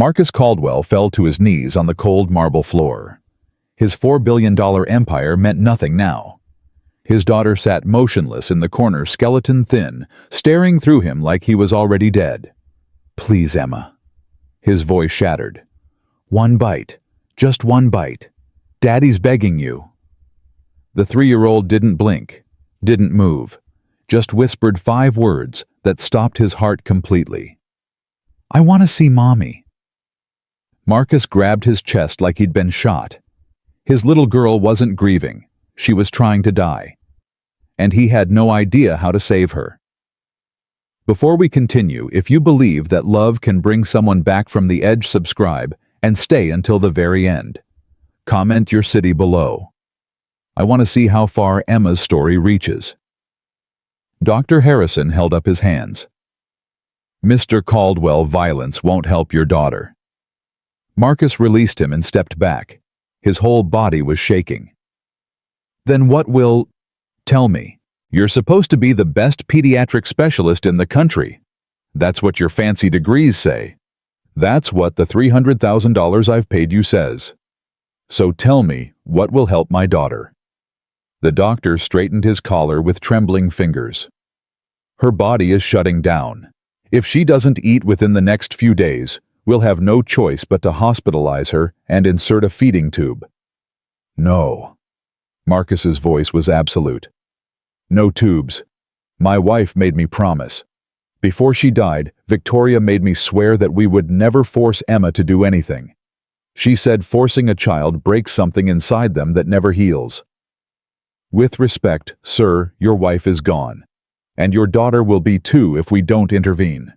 Marcus Caldwell fell to his knees on the cold marble floor. His $4 billion empire meant nothing now. His daughter sat motionless in the corner, skeleton thin, staring through him like he was already dead. "Please, Emma." His voice shattered. "One bite. Just one bite. Daddy's begging you." The 3-year-old didn't blink, didn't move, just whispered 5 words that stopped his heart completely. "I want to see Mommy." Marcus grabbed his chest like he'd been shot. His little girl wasn't grieving. She was trying to die. And he had no idea how to save her. Before we continue, if you believe that love can bring someone back from the edge, subscribe and stay until the very end. Comment your city below. I want to see how far Emma's story reaches. Dr. Harrison held up his hands. "Mr. Caldwell, violence won't help your daughter." Marcus released him and stepped back. His whole body was shaking. "Then what will... Tell me. You're supposed to be the best pediatric specialist in the country. That's what your fancy degrees say. That's what the $300,000 I've paid you says. So tell me, what will help my daughter?" The doctor straightened his collar with trembling fingers. "Her body is shutting down. If she doesn't eat within the next few days, we'll have no choice but to hospitalize her and insert a feeding tube." "No." Marcus's voice was absolute. "No tubes. My wife made me promise. Before she died, Victoria made me swear that we would never force Emma to do anything. She said forcing a child breaks something inside them that never heals. With respect, sir, your wife is gone. And your daughter will be too if we don't intervene."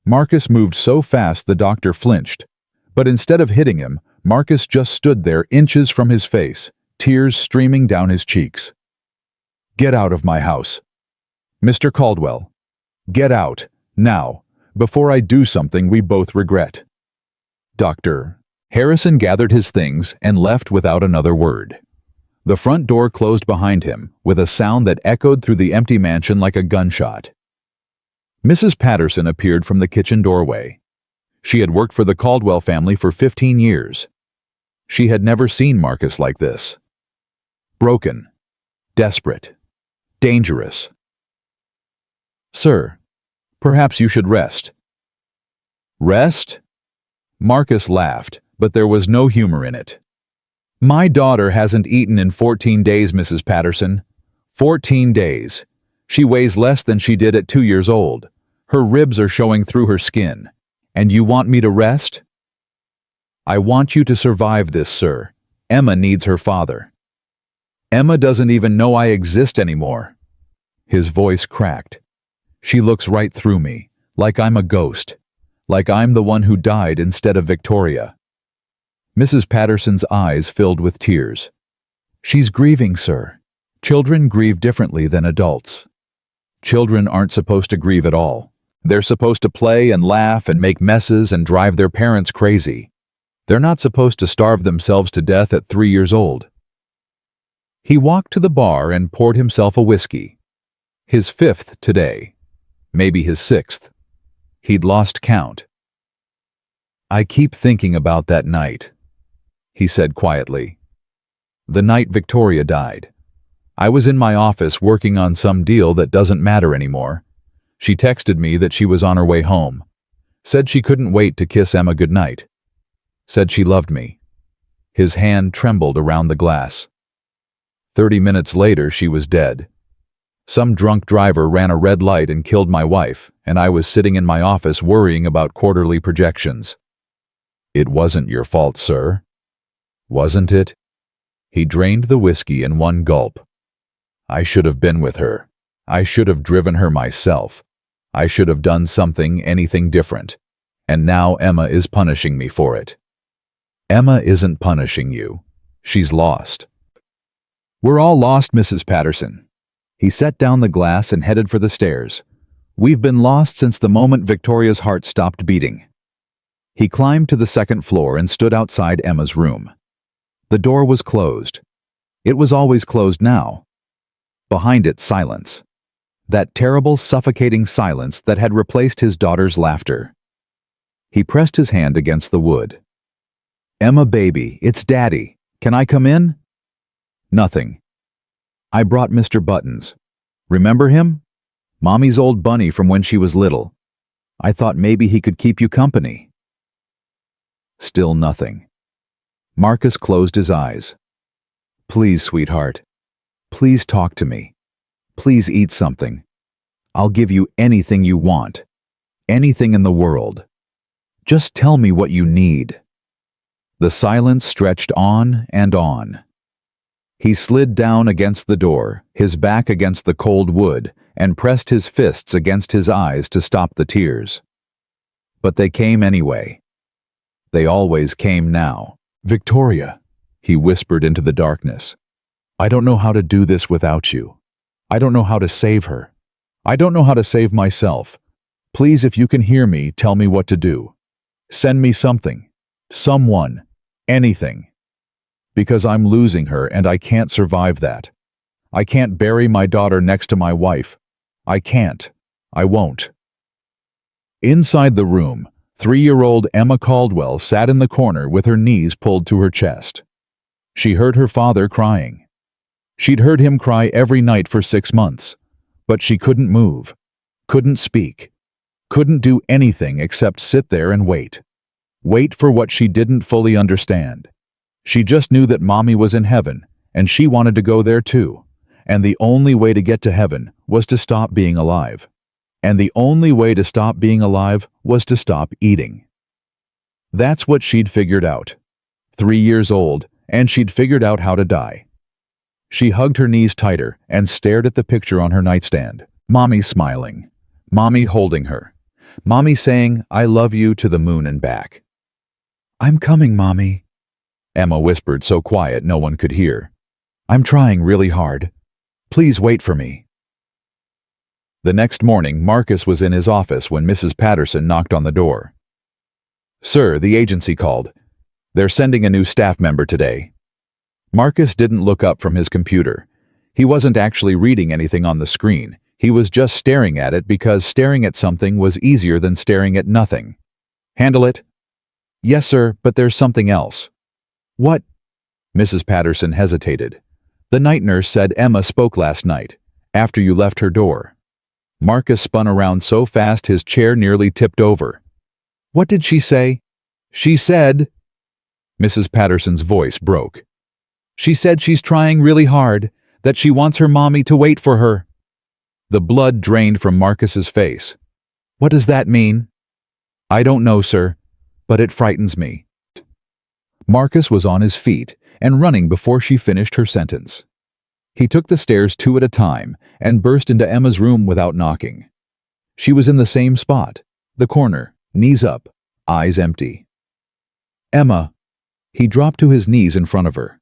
Marcus moved so fast the doctor flinched. But instead of hitting him, Marcus just stood there inches from his face, tears streaming down his cheeks. "Get out of my house. Mr. Caldwell. Get out, now, before I do something we both regret." Dr. Harrison gathered his things and left without another word. The front door closed behind him, with a sound that echoed through the empty mansion like a gunshot. Mrs. Patterson appeared from the kitchen doorway. She had worked for the Caldwell family for 15 years. She had never seen Marcus like this. Broken, desperate, dangerous. "Sir, perhaps you should rest." "Rest?" Marcus laughed, but there was no humor in it. "My daughter hasn't eaten in 14 days, Mrs. Patterson. 14 days. She weighs less than she did at 2 years old. Her ribs are showing through her skin. And you want me to rest?" "I want you to survive this, sir. Emma needs her father." "Emma doesn't even know I exist anymore." His voice cracked. "She looks right through me, like I'm a ghost, like I'm the one who died instead of Victoria." Mrs. Patterson's eyes filled with tears. "She's grieving, sir. Children grieve differently than adults. Children aren't supposed to grieve at all. They're supposed to play and laugh and make messes and drive their parents crazy. They're not supposed to starve themselves to death at 3 years old." He walked to the bar and poured himself a whiskey. His 5th today. Maybe his 6th. He'd lost count. "I keep thinking about that night," he said quietly. "The night Victoria died. I was in my office working on some deal that doesn't matter anymore. She texted me that she was on her way home. Said she couldn't wait to kiss Emma goodnight. Said she loved me." His hand trembled around the glass. 30 minutes later, she was dead. Some drunk driver ran a red light and killed my wife, and I was sitting in my office worrying about quarterly projections. "It wasn't your fault, sir. Wasn't it?" He drained the whiskey in one gulp. "I should have been with her. I should have driven her myself. I should have done something, anything different. And now Emma is punishing me for it." "Emma isn't punishing you. She's lost." "We're all lost, Mrs. Patterson." He set down the glass and headed for the stairs. "We've been lost since the moment Victoria's heart stopped beating." He climbed to the 2nd floor and stood outside Emma's room. The door was closed. It was always closed now. Behind it, silence. That terrible, suffocating silence that had replaced his daughter's laughter. He pressed his hand against the wood. "Emma, baby, it's Daddy. Can I come in?" "Nothing. I brought Mr. Buttons. Remember him? Mommy's old bunny from when she was little. I thought maybe he could keep you company." Still nothing. Marcus closed his eyes. "Please, sweetheart. Please talk to me. Please eat something. I'll give you anything you want. Anything in the world. Just tell me what you need." The silence stretched on and on. He slid down against the door, his back against the cold wood, and pressed his fists against his eyes to stop the tears. But they came anyway. They always came now. "Victoria," he whispered into the darkness. "I don't know how to do this without you. I don't know how to save her. I don't know how to save myself. Please, if you can hear me, tell me what to do. Send me something. Someone. Anything. Because I'm losing her and I can't survive that. I can't bury my daughter next to my wife. I can't. I won't." Inside the room, 3-year-old Emma Caldwell sat in the corner with her knees pulled to her chest. She heard her father crying. She'd heard him cry every night for 6 months, but she couldn't move, couldn't speak, couldn't do anything except sit there and wait. Wait for what she didn't fully understand. She just knew that Mommy was in heaven, and she wanted to go there too, and the only way to get to heaven was to stop being alive. And the only way to stop being alive was to stop eating. That's what she'd figured out. 3 years old, and she'd figured out how to die. She hugged her knees tighter and stared at the picture on her nightstand. Mommy smiling. Mommy holding her. Mommy saying, "I love you" to the moon and back. "I'm coming, Mommy," Emma whispered so quiet no one could hear. "I'm trying really hard. Please wait for me." The next morning, Marcus was in his office when Mrs. Patterson knocked on the door. "Sir, the agency called. They're sending a new staff member today." Marcus didn't look up from his computer. He wasn't actually reading anything on the screen. He was just staring at it because staring at something was easier than staring at nothing. "Handle it?" "Yes, sir, but there's something else." "What?" Mrs. Patterson hesitated. "The night nurse said Emma spoke last night, after you left her door." Marcus spun around so fast his chair nearly tipped over. "What did she say?" "She said..." Mrs. Patterson's voice broke. "She said she's trying really hard, that she wants her mommy to wait for her." The blood drained from Marcus's face. "What does that mean?" "I don't know, sir, but it frightens me." Marcus was on his feet and running before she finished her sentence. He took the stairs 2 at a time and burst into Emma's room without knocking. She was in the same spot, the corner, knees up, eyes empty. "Emma." He dropped to his knees in front of her.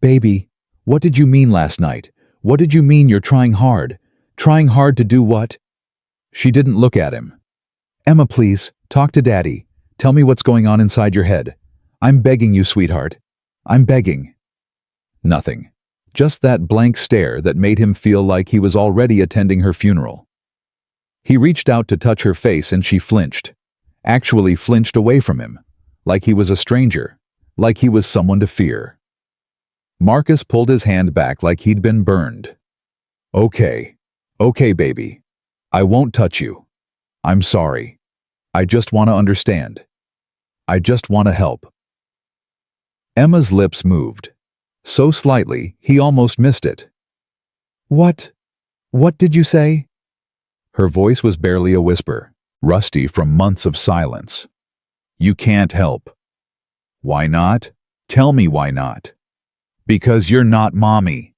"Baby, what did you mean last night? What did you mean you're trying hard? Trying hard to do what?" She didn't look at him. "Emma, please, talk to Daddy. Tell me what's going on inside your head. I'm begging you, sweetheart. I'm begging." Nothing. Just that blank stare that made him feel like he was already attending her funeral. He reached out to touch her face and she flinched. Actually flinched away from him. Like he was a stranger. Like he was someone to fear. Marcus pulled his hand back like he'd been burned. Okay, baby. I won't touch you. I'm sorry. I just want to understand. I just want to help." Emma's lips moved. So slightly, he almost missed it. What did you say?" Her voice was barely a whisper, rusty from months of silence. "You can't help." "Why not? Tell me why not." "Because you're not Mommy."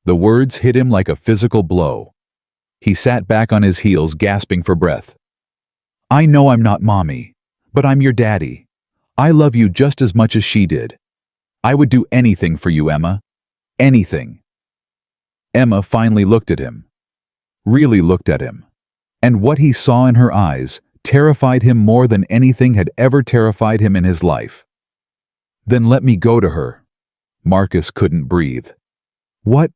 The words hit him like a physical blow. He sat back on his heels, gasping for breath. "I know I'm not Mommy, but I'm your daddy. I love you just as much as she did. I would do anything for you, Emma. Anything." Emma finally looked at him. Really looked at him. And what he saw in her eyes terrified him more than anything had ever terrified him in his life. "Then let me go to her." Marcus couldn't breathe. "What?"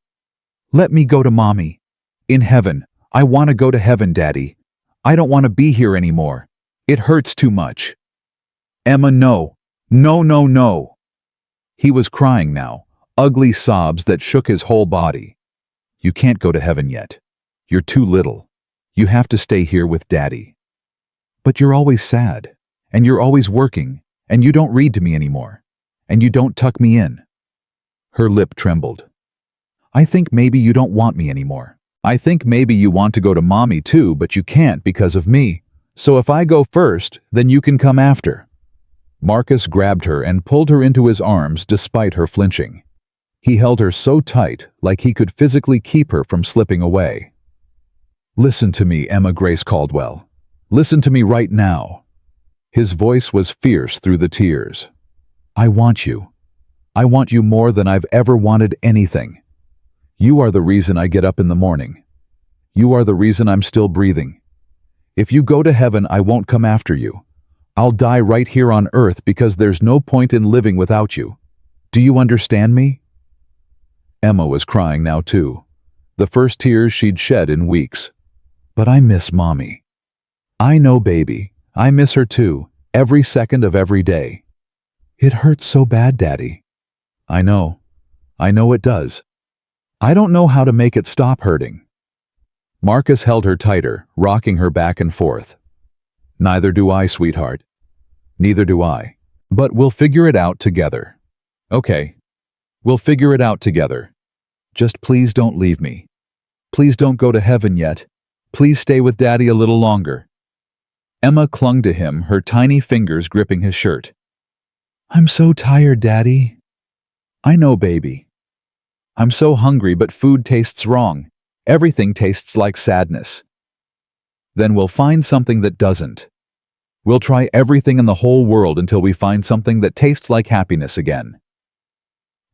"Let me go to Mommy. In heaven. I want to go to heaven, Daddy. I don't want to be here anymore. It hurts too much. Emma, no. No, no, no. He was crying now, ugly sobs that shook his whole body. You can't go to heaven yet. You're too little. You have to stay here with Daddy. But you're always sad, and you're always working, and you don't read to me anymore, and you don't tuck me in. Her lip trembled. I think maybe you don't want me anymore. I think maybe you want to go to Mommy too, but you can't because of me. So if I go first, then you can come after. Marcus grabbed her and pulled her into his arms despite her flinching. He held her so tight, like he could physically keep her from slipping away. Listen to me, Emma Grace Caldwell. Listen to me right now. His voice was fierce through the tears. I want you. I want you more than I've ever wanted anything. You are the reason I get up in the morning. You are the reason I'm still breathing. If you go to heaven, I won't come after you. I'll die right here on earth because there's no point in living without you. Do you understand me? Emma was crying now too, the first tears she'd shed in weeks. But I miss Mommy. I know, baby. I miss her too, every second of every day. It hurts so bad, Daddy. I know. I know it does. I don't know how to make it stop hurting. Marcus held her tighter, rocking her back and forth. Neither do I, sweetheart. Neither do I. But we'll figure it out together. Okay. We'll figure it out together. Just please don't leave me. Please don't go to heaven yet. Please stay with Daddy a little longer. Emma clung to him, her tiny fingers gripping his shirt. I'm so tired, Daddy. I know, baby. I'm so hungry, but food tastes wrong. Everything tastes like sadness. Then we'll find something that doesn't. We'll try everything in the whole world until we find something that tastes like happiness again.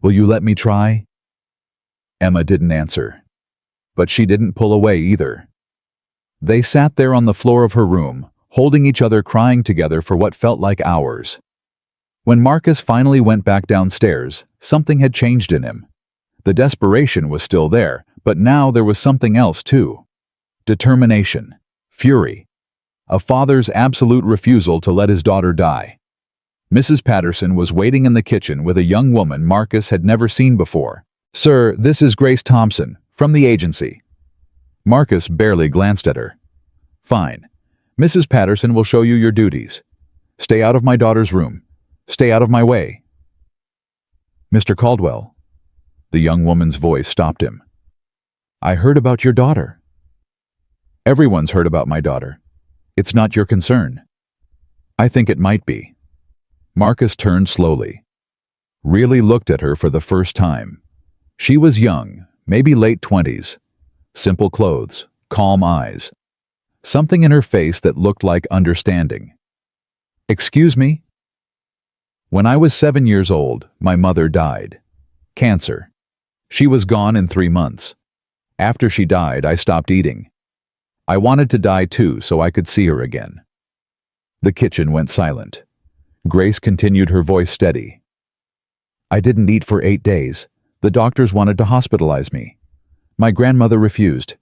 Will you let me try? Emma didn't answer. But she didn't pull away either. They sat there on the floor of her room, holding each other, crying together for what felt like hours. When Marcus finally went back downstairs, something had changed in him. The desperation was still there, but now there was something else too. Determination. Fury. A father's absolute refusal to let his daughter die. Mrs. Patterson was waiting in the kitchen with a young woman Marcus had never seen before. Sir, this is Grace Thompson, from the agency. Marcus barely glanced at her. Fine. Mrs. Patterson will show you your duties. Stay out of my daughter's room. Stay out of my way. Mr. Caldwell. The young woman's voice stopped him. I heard about your daughter. Everyone's heard about my daughter. It's not your concern. I think it might be. Marcus turned slowly. Really looked at her for the first time. She was young, maybe late 20s. Simple clothes, calm eyes. Something in her face that looked like understanding. Excuse me? When I was 7 years old, my mother died. Cancer. She was gone in 3 months. After she died, I stopped eating. I wanted to die too so I could see her again. The kitchen went silent. Grace continued, her voice steady. I didn't eat for 8 days. The doctors wanted to hospitalize me. My grandmother refused.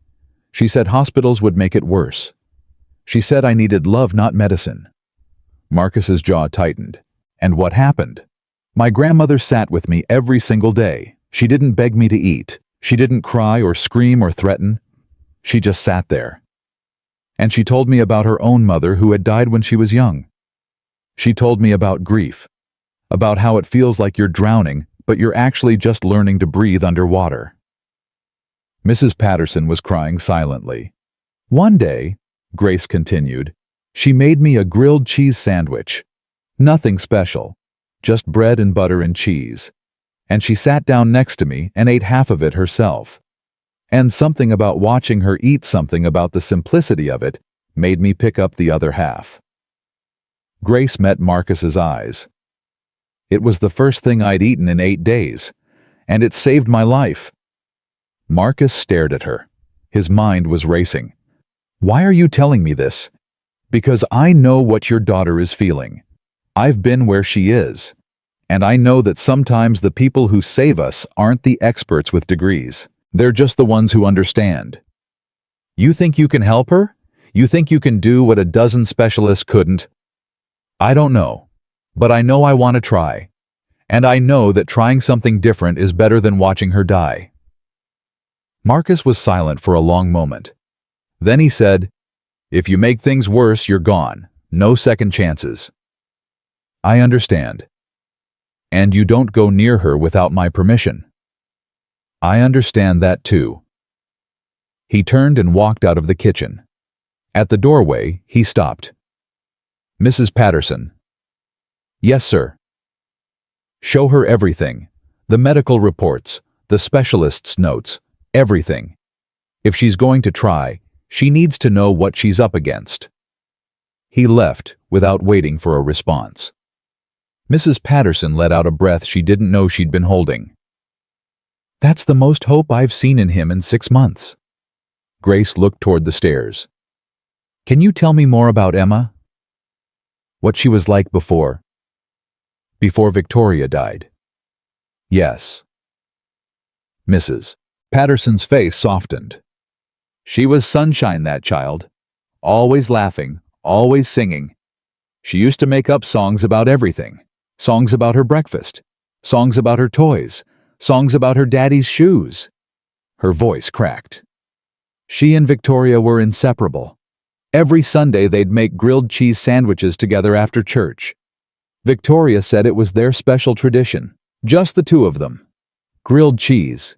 She said hospitals would make it worse. She said I needed love, not medicine. Marcus's jaw tightened. And what happened? My grandmother sat with me every single day. She didn't beg me to eat. She didn't cry or scream or threaten. She just sat there. And she told me about her own mother who had died when she was young. She told me about grief, about how it feels like you're drowning, but you're actually just learning to breathe underwater. Mrs. Patterson was crying silently. One day, Grace continued, she made me a grilled cheese sandwich. Nothing special, just bread and butter and cheese. And she sat down next to me and ate half of it herself. And something about watching her eat, something about the simplicity of it, made me pick up the other half. Grace met Marcus's eyes. It was the first thing I'd eaten in 8 days, and it saved my life. Marcus stared at her. His mind was racing. Why are you telling me this? Because I know what your daughter is feeling. I've been where she is. And I know that sometimes the people who save us aren't the experts with degrees. They're just the ones who understand. You think you can help her? You think you can do what a dozen specialists couldn't? I don't know. But I know I want to try. And I know that trying something different is better than watching her die. Marcus was silent for a long moment. Then he said, "If you make things worse, you're gone. No second chances." "I understand. And you don't go near her without my permission." "I understand that too." He turned and walked out of the kitchen. At the doorway, he stopped. "Mrs. Patterson." "Yes, sir." "Show her everything. The medical reports, the specialist's notes, everything. If she's going to try, she needs to know what she's up against." He left without waiting for a response. Mrs. Patterson let out a breath she didn't know she'd been holding. "That's the most hope I've seen in him in 6 months." Grace looked toward the stairs. "Can you tell me more about Emma? What she was like before? Before Victoria died?" "Yes." Mrs. Patterson's face softened. "She was sunshine, that child. Always laughing, always singing. She used to make up songs about everything. Songs about her breakfast. Songs about her toys. Songs about her daddy's shoes." Her voice cracked. "She and Victoria were inseparable. Every Sunday they'd make grilled cheese sandwiches together after church. Victoria said it was their special tradition, just the two of them. Grilled cheese.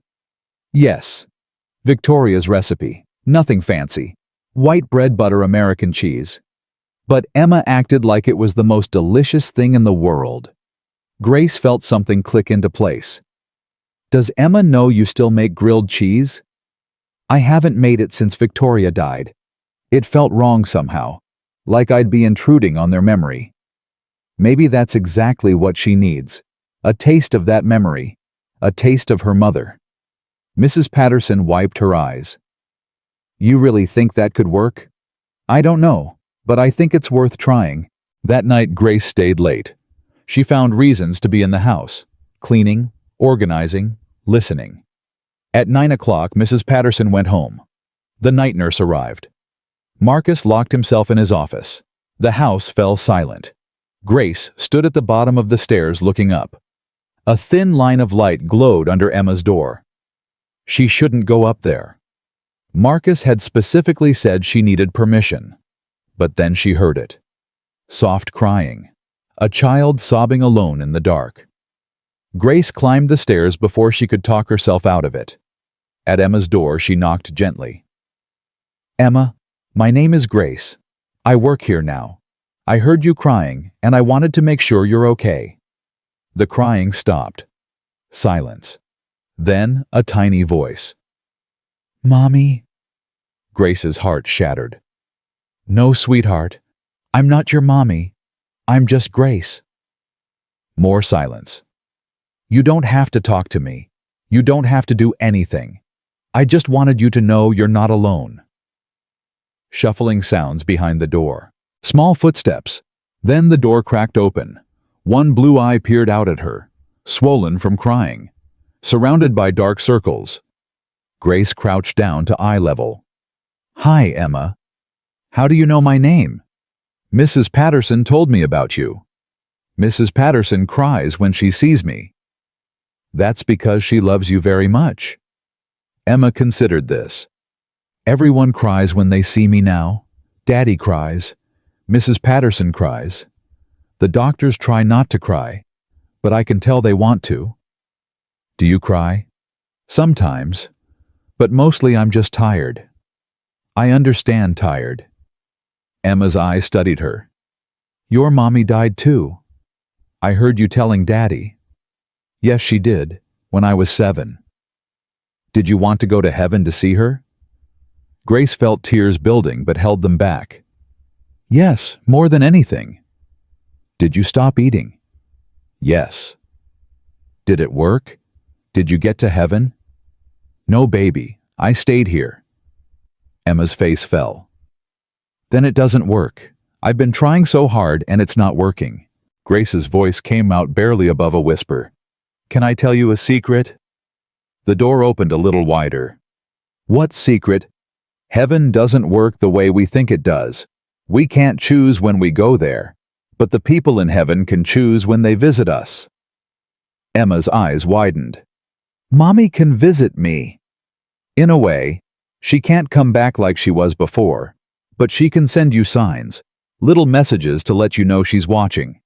Yes, Victoria's recipe, nothing fancy. White bread butter American cheese. But Emma acted like it was the most delicious thing in the world." Grace felt something click into place. "Does Emma know you still make grilled cheese?" "I haven't made it since Victoria died. It felt wrong somehow, like I'd be intruding on their memory. Maybe that's exactly what she needs. A taste of that memory. A taste of her mother." Mrs. Patterson wiped her eyes. "You really think that could work?" "I don't know, but I think it's worth trying." That night Grace stayed late. She found reasons to be in the house, cleaning, organizing, listening. At 9 o'clock, Mrs. Patterson went home. The night nurse arrived. Marcus locked himself in his office. The house fell silent. Grace stood at the bottom of the stairs looking up. A thin line of light glowed under Emma's door. She shouldn't go up there. Marcus had specifically said she needed permission. But then she heard it. Soft crying. A child sobbing alone in the dark. Grace climbed the stairs before she could talk herself out of it. At Emma's door, she knocked gently. "Emma, my name is Grace. I work here now. I heard you crying, and I wanted to make sure you're okay." The crying stopped. Silence. Then a tiny voice. "Mommy?" Grace's heart shattered. "No, sweetheart. I'm not your mommy. I'm just Grace." More silence. "You don't have to talk to me. You don't have to do anything. I just wanted you to know you're not alone." Shuffling sounds behind the door. Small footsteps. Then the door cracked open. One blue eye peered out at her, swollen from crying, surrounded by dark circles. Grace crouched down to eye level. "Hi, Emma. How do you know my name?" "Mrs. Patterson told me about you." "Mrs. Patterson cries when she sees me." "That's because she loves you very much." Emma considered this. "Everyone cries when they see me now. Daddy cries. Mrs. Patterson cries. The doctors try not to cry, but I can tell they want to." "Do you cry?" "Sometimes, but mostly I'm just tired." "I understand tired." Emma's eyes studied her. "Your mommy died too. I heard you telling Daddy." "Yes, she did, when I was 7. "Did you want to go to heaven to see her?" Grace felt tears building but held them back. "Yes, more than anything." "Did you stop eating?" "Yes." "Did it work? Did you get to heaven?" "No, baby. I stayed here." Emma's face fell. "Then it doesn't work. I've been trying so hard and it's not working." Grace's voice came out barely above a whisper. "Can I tell you a secret?" The door opened a little wider. "What secret?" Heaven doesn't work the way we think it does. We can't choose when we go there, but the people in heaven can choose when they visit us. Emma's eyes widened. Mommy can visit me. In a way, she can't come back like she was before, but she can send you signs, little messages to let you know she's watching.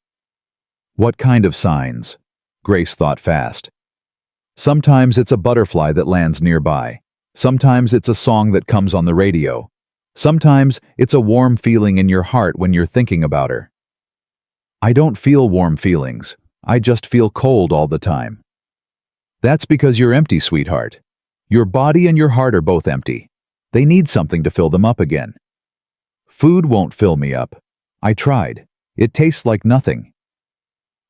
What kind of signs? Grace thought fast. Sometimes it's a butterfly that lands nearby. Sometimes it's a song that comes on the radio. Sometimes it's a warm feeling in your heart when you're thinking about her. I don't feel warm feelings. I just feel cold all the time. That's because you're empty, sweetheart. Your body and your heart are both empty. They need something to fill them up again. Food won't fill me up. I tried. It tastes like nothing.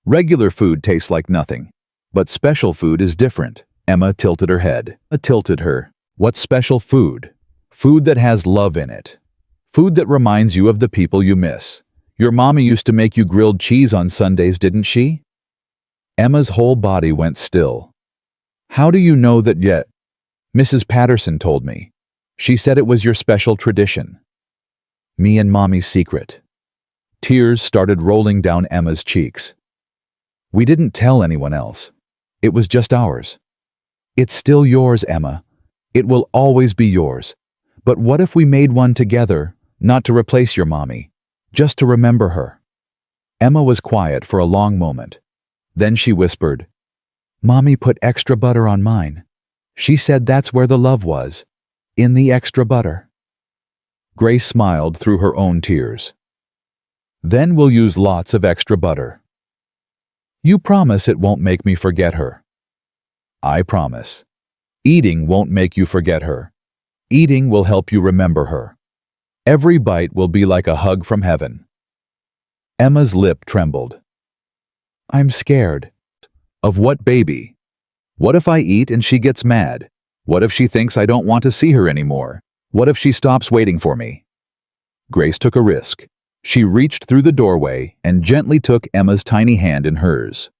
Regular food tastes like nothing, but special food is different. Emma tilted her head. Tilted her. What's special food? Food that has love in it. Food that reminds you of the people you miss. Your mommy used to make you grilled cheese on Sundays, didn't she? Emma's whole body went still. How do you know that yet? Mrs. Patterson told me. She said it was your special tradition. Me and Mommy's secret. Tears started rolling down Emma's cheeks. We didn't tell anyone else. It was just ours. It's still yours, Emma. It will always be yours. But what if we made one together, not to replace your mommy, just to remember her? Emma was quiet for a long moment. Then she whispered, Mommy put extra butter on mine. She said that's where the love was, in the extra butter. Grace smiled through her own tears. Then we'll use lots of extra butter. You promise it won't make me forget her? I promise. Eating won't make you forget her. Eating will help you remember her. Every bite will be like a hug from heaven. Emma's lip trembled. I'm scared. Of what, baby? What if I eat and she gets mad? What if she thinks I don't want to see her anymore? What if she stops waiting for me? Grace took a risk. She reached through the doorway and gently took Emma's tiny hand in hers.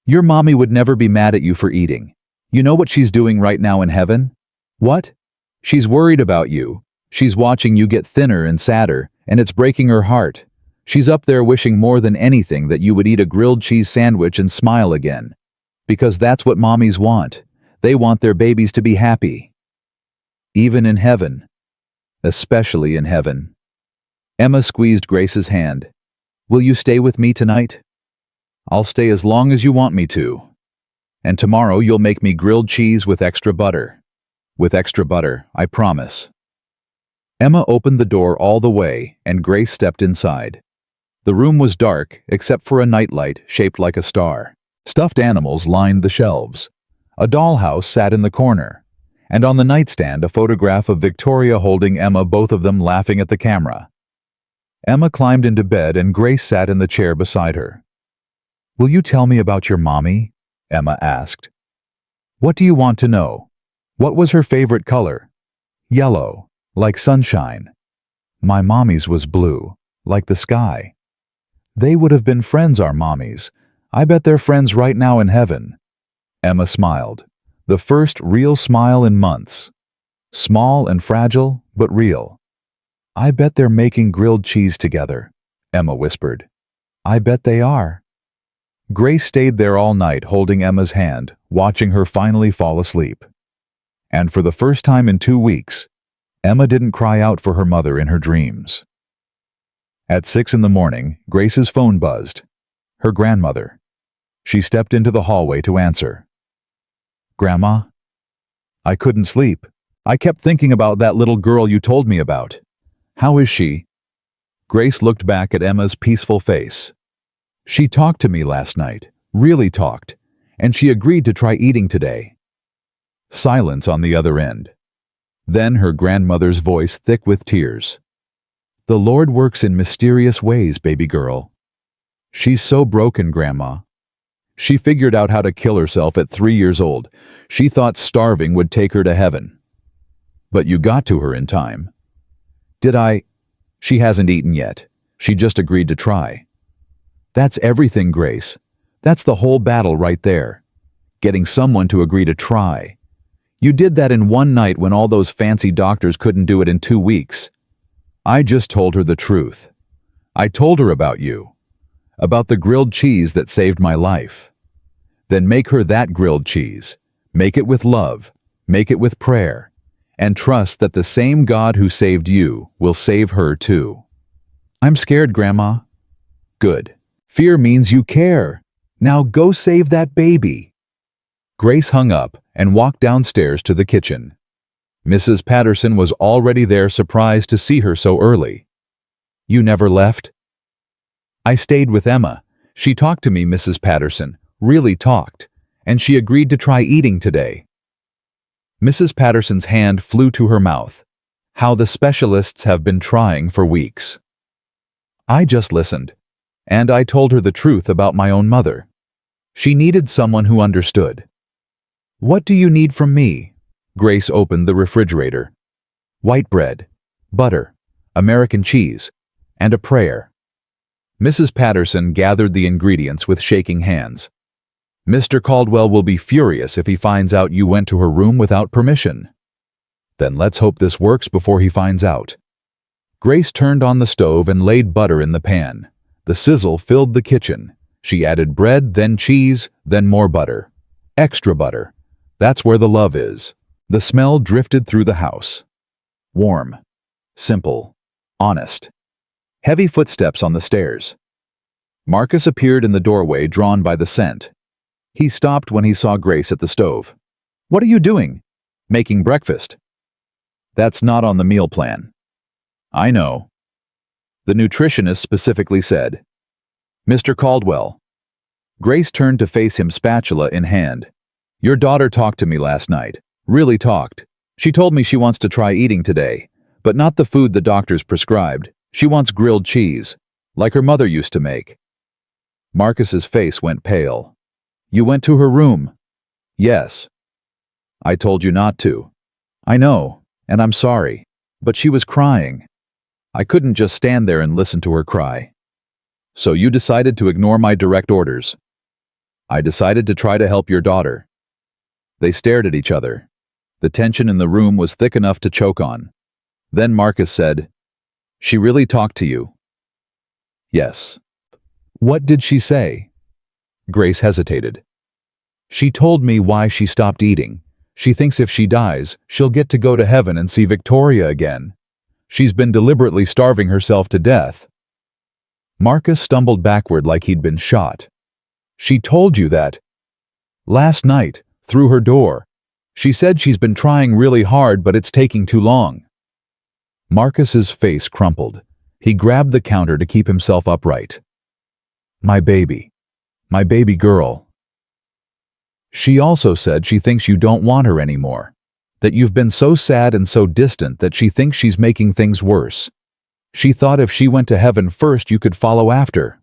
Your mommy would never be mad at you for eating. You know what she's doing right now in heaven? What? She's worried about you. She's watching you get thinner and sadder, and it's breaking her heart. She's up there wishing more than anything that you would eat a grilled cheese sandwich and smile again. Because that's what mommies want. They want their babies to be happy. Even in heaven. Especially in heaven. Emma squeezed Grace's hand. Will you stay with me tonight? I'll stay as long as you want me to. And tomorrow you'll make me grilled cheese with extra butter. With extra butter, I promise. Emma opened the door all the way, and Grace stepped inside. The room was dark, except for a nightlight shaped like a star. Stuffed animals lined the shelves. A dollhouse sat in the corner, and on the nightstand a photograph of Victoria holding Emma, both of them laughing at the camera. Emma climbed into bed and Grace sat in the chair beside her. Will you tell me about your mommy? Emma asked. What do you want to know? What was her favorite color? Yellow, like sunshine. My mommy's was blue, like the sky. They would have been friends, our mommies. I bet they're friends right now in heaven. Emma smiled, the first real smile in months. Small and fragile, but real. I bet they're making grilled cheese together, Emma whispered. I bet they are. Grace stayed there all night holding Emma's hand, watching her finally fall asleep. And for the first time in 2 weeks, Emma didn't cry out for her mother in her dreams. At 6 a.m, Grace's phone buzzed. Her grandmother. She stepped into the hallway to answer. Grandma? I couldn't sleep. I kept thinking about that little girl you told me about. How is she? Grace looked back at Emma's peaceful face. She talked to me last night, really talked, and she agreed to try eating today. Silence on the other end. Then her grandmother's voice thick with tears. The Lord works in mysterious ways, baby girl. She's so broken, Grandma. She figured out how to kill herself at 3 years old. She thought starving would take her to heaven. But you got to her in time. Did I? She hasn't eaten yet. She just agreed to try. That's everything, Grace. That's the whole battle right there. Getting someone to agree to try. You did that in one night when all those fancy doctors couldn't do it in 2 weeks. I just told her the truth. I told her about you, about the grilled cheese that saved my life. Then make her that grilled cheese. Make it with love, make it with prayer, and trust that the same God who saved you will save her too. I'm scared, Grandma. Good. Fear means you care. Now go save that baby. Grace hung up and walked downstairs to the kitchen. Mrs. Patterson was already there, surprised to see her so early. You never left? I stayed with Emma. She talked to me, Mrs. Patterson, really talked, and she agreed to try eating today. Mrs. Patterson's hand flew to her mouth. How the specialists have been trying for weeks. I just listened, and I told her the truth about my own mother. She needed someone who understood. What do you need from me? Grace opened the refrigerator. White bread, butter, American cheese, and a prayer. Mrs. Patterson gathered the ingredients with shaking hands. Mr. Caldwell will be furious if he finds out you went to her room without permission. Then let's hope this works before he finds out. Grace turned on the stove and laid butter in the pan. The sizzle filled the kitchen. She added bread, then cheese, then more butter. Extra butter. That's where the love is. The smell drifted through the house. Warm. Simple. Honest. Heavy footsteps on the stairs. Marcus appeared in the doorway, drawn by the scent. He stopped when he saw Grace at the stove. What are you doing? Making breakfast. That's not on the meal plan. I know. The nutritionist specifically said. Mr. Caldwell. Grace turned to face him, spatula in hand. Your daughter talked to me last night. Really talked. She told me she wants to try eating today, but not the food the doctors prescribed. She wants grilled cheese, like her mother used to make. Marcus's face went pale. You went to her room? Yes. I told you not to. I know, and I'm sorry, but she was crying. I couldn't just stand there and listen to her cry. So you decided to ignore my direct orders. I decided to try to help your daughter. They stared at each other. The tension in the room was thick enough to choke on. Then Marcus said, She really talked to you? Yes. What did she say? Grace hesitated. She told me why she stopped eating. She thinks if she dies, she'll get to go to heaven and see Victoria again. She's been deliberately starving herself to death. Marcus stumbled backward like he'd been shot. She told you that? Last night, through her door. She said she's been trying really hard, but it's taking too long. Marcus's face crumpled. He grabbed the counter to keep himself upright. My baby girl. She also said she thinks you don't want her anymore, that you've been so sad and so distant that she thinks she's making things worse. She thought if she went to heaven first, you could follow after.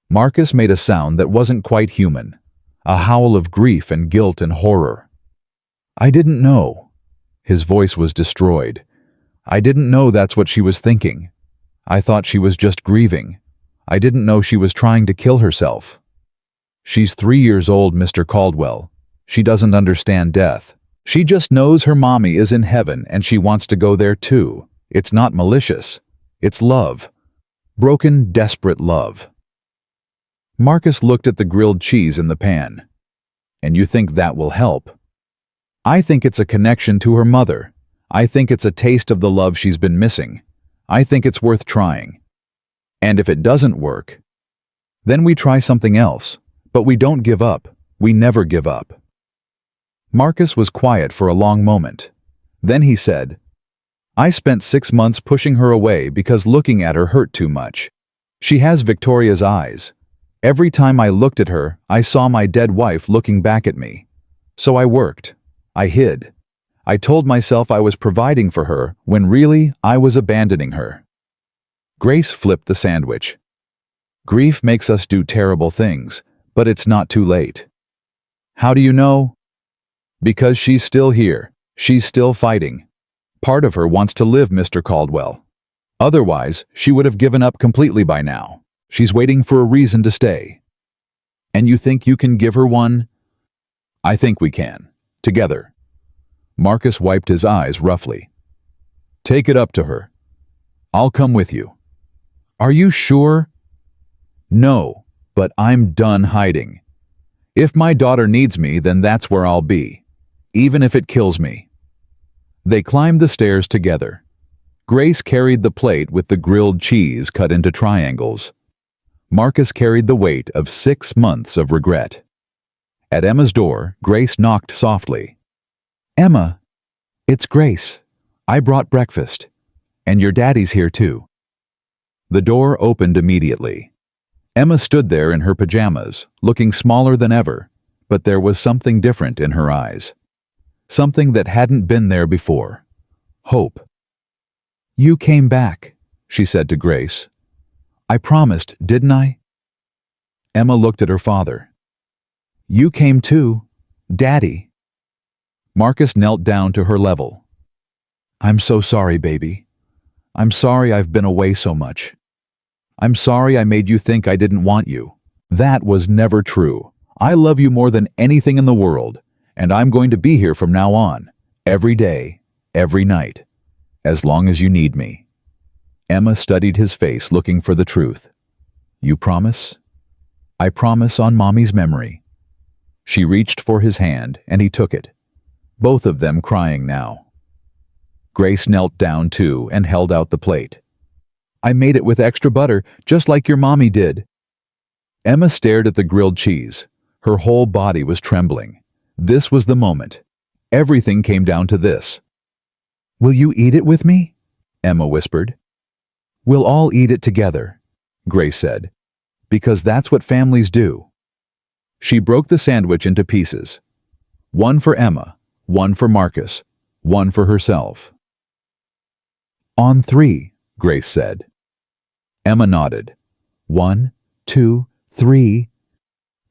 Marcus made a sound that wasn't quite human, a howl of grief and guilt and horror. I didn't know. His voice was destroyed. I didn't know that's what she was thinking. I thought she was just grieving. I didn't know she was trying to kill herself. She's 3 years old, Mr. Caldwell. She doesn't understand death. She just knows her mommy is in heaven and she wants to go there too. It's not malicious. It's love. Broken, desperate love. Marcus looked at the grilled cheese in the pan. And you think that will help? I think it's a connection to her mother. I think it's a taste of the love she's been missing. I think it's worth trying. And if it doesn't work, then we try something else. But we don't give up. We never give up. Marcus was quiet for a long moment. Then he said, I spent 6 months pushing her away because looking at her hurt too much. She has Victoria's eyes. Every time I looked at her, I saw my dead wife looking back at me. So I worked. I hid. I told myself I was providing for her when really I was abandoning her. Grace flipped the sandwich. Grief makes us do terrible things, but it's not too late. How do you know? Because she's still here. She's still fighting. Part of her wants to live, Mr. Caldwell. Otherwise, she would have given up completely by now. She's waiting for a reason to stay. And you think you can give her one? I think we can. Together. Marcus wiped his eyes roughly. Take it up to her. I'll come with you. Are you sure? No, but I'm done hiding. If my daughter needs me, then that's where I'll be, even if it kills me. They climbed the stairs together. Grace carried the plate with the grilled cheese cut into triangles. Marcus carried the weight of 6 months of regret. At Emma's door, Grace knocked softly. Emma, it's Grace. I brought breakfast. And your daddy's here too. The door opened immediately. Emma stood there in her pajamas, looking smaller than ever, but there was something different in her eyes. Something that hadn't been there before. Hope. You came back, she said to Grace. I promised, didn't I? Emma looked at her father. You came too, Daddy. Marcus knelt down to her level. I'm so sorry, baby. I'm sorry I've been away so much. I'm sorry I made you think I didn't want you. That was never true. I love you more than anything in the world, and I'm going to be here from now on, every day, every night, as long as you need me. Emma studied his face, looking for the truth. You promise? I promise on Mommy's memory. She reached for his hand, and he took it, both of them crying now. Grace knelt down too and held out the plate. I made it with extra butter, just like your mommy did. Emma stared at the grilled cheese. Her whole body was trembling. This was the moment. Everything came down to this. Will you eat it with me? Emma whispered. We'll all eat it together, Grace said, because that's what families do. She broke the sandwich into pieces. One for Emma, one for Marcus, one for herself. On 3, Grace said. Emma nodded. 1, 2, 3.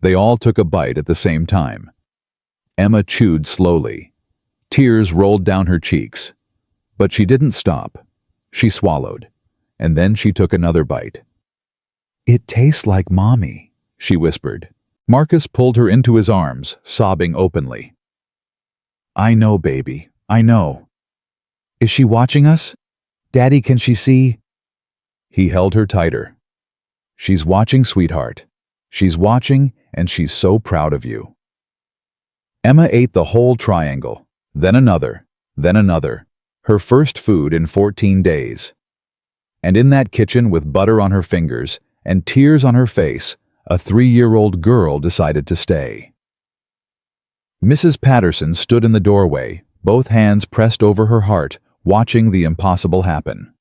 They all took a bite at the same time. Emma chewed slowly. Tears rolled down her cheeks. But she didn't stop. She swallowed, and then she took another bite. It tastes like Mommy, she whispered. Marcus pulled her into his arms, sobbing openly. I know, baby, I know. Is she watching us? Daddy, can she see? He held her tighter. She's watching, sweetheart. She's watching, and she's so proud of you. Emma ate the whole triangle, then another, her first food in 14 days. And in that kitchen with butter on her fingers and tears on her face, a 3-year-old girl decided to stay. Mrs. Patterson stood in the doorway, both hands pressed over her heart, watching the impossible happen.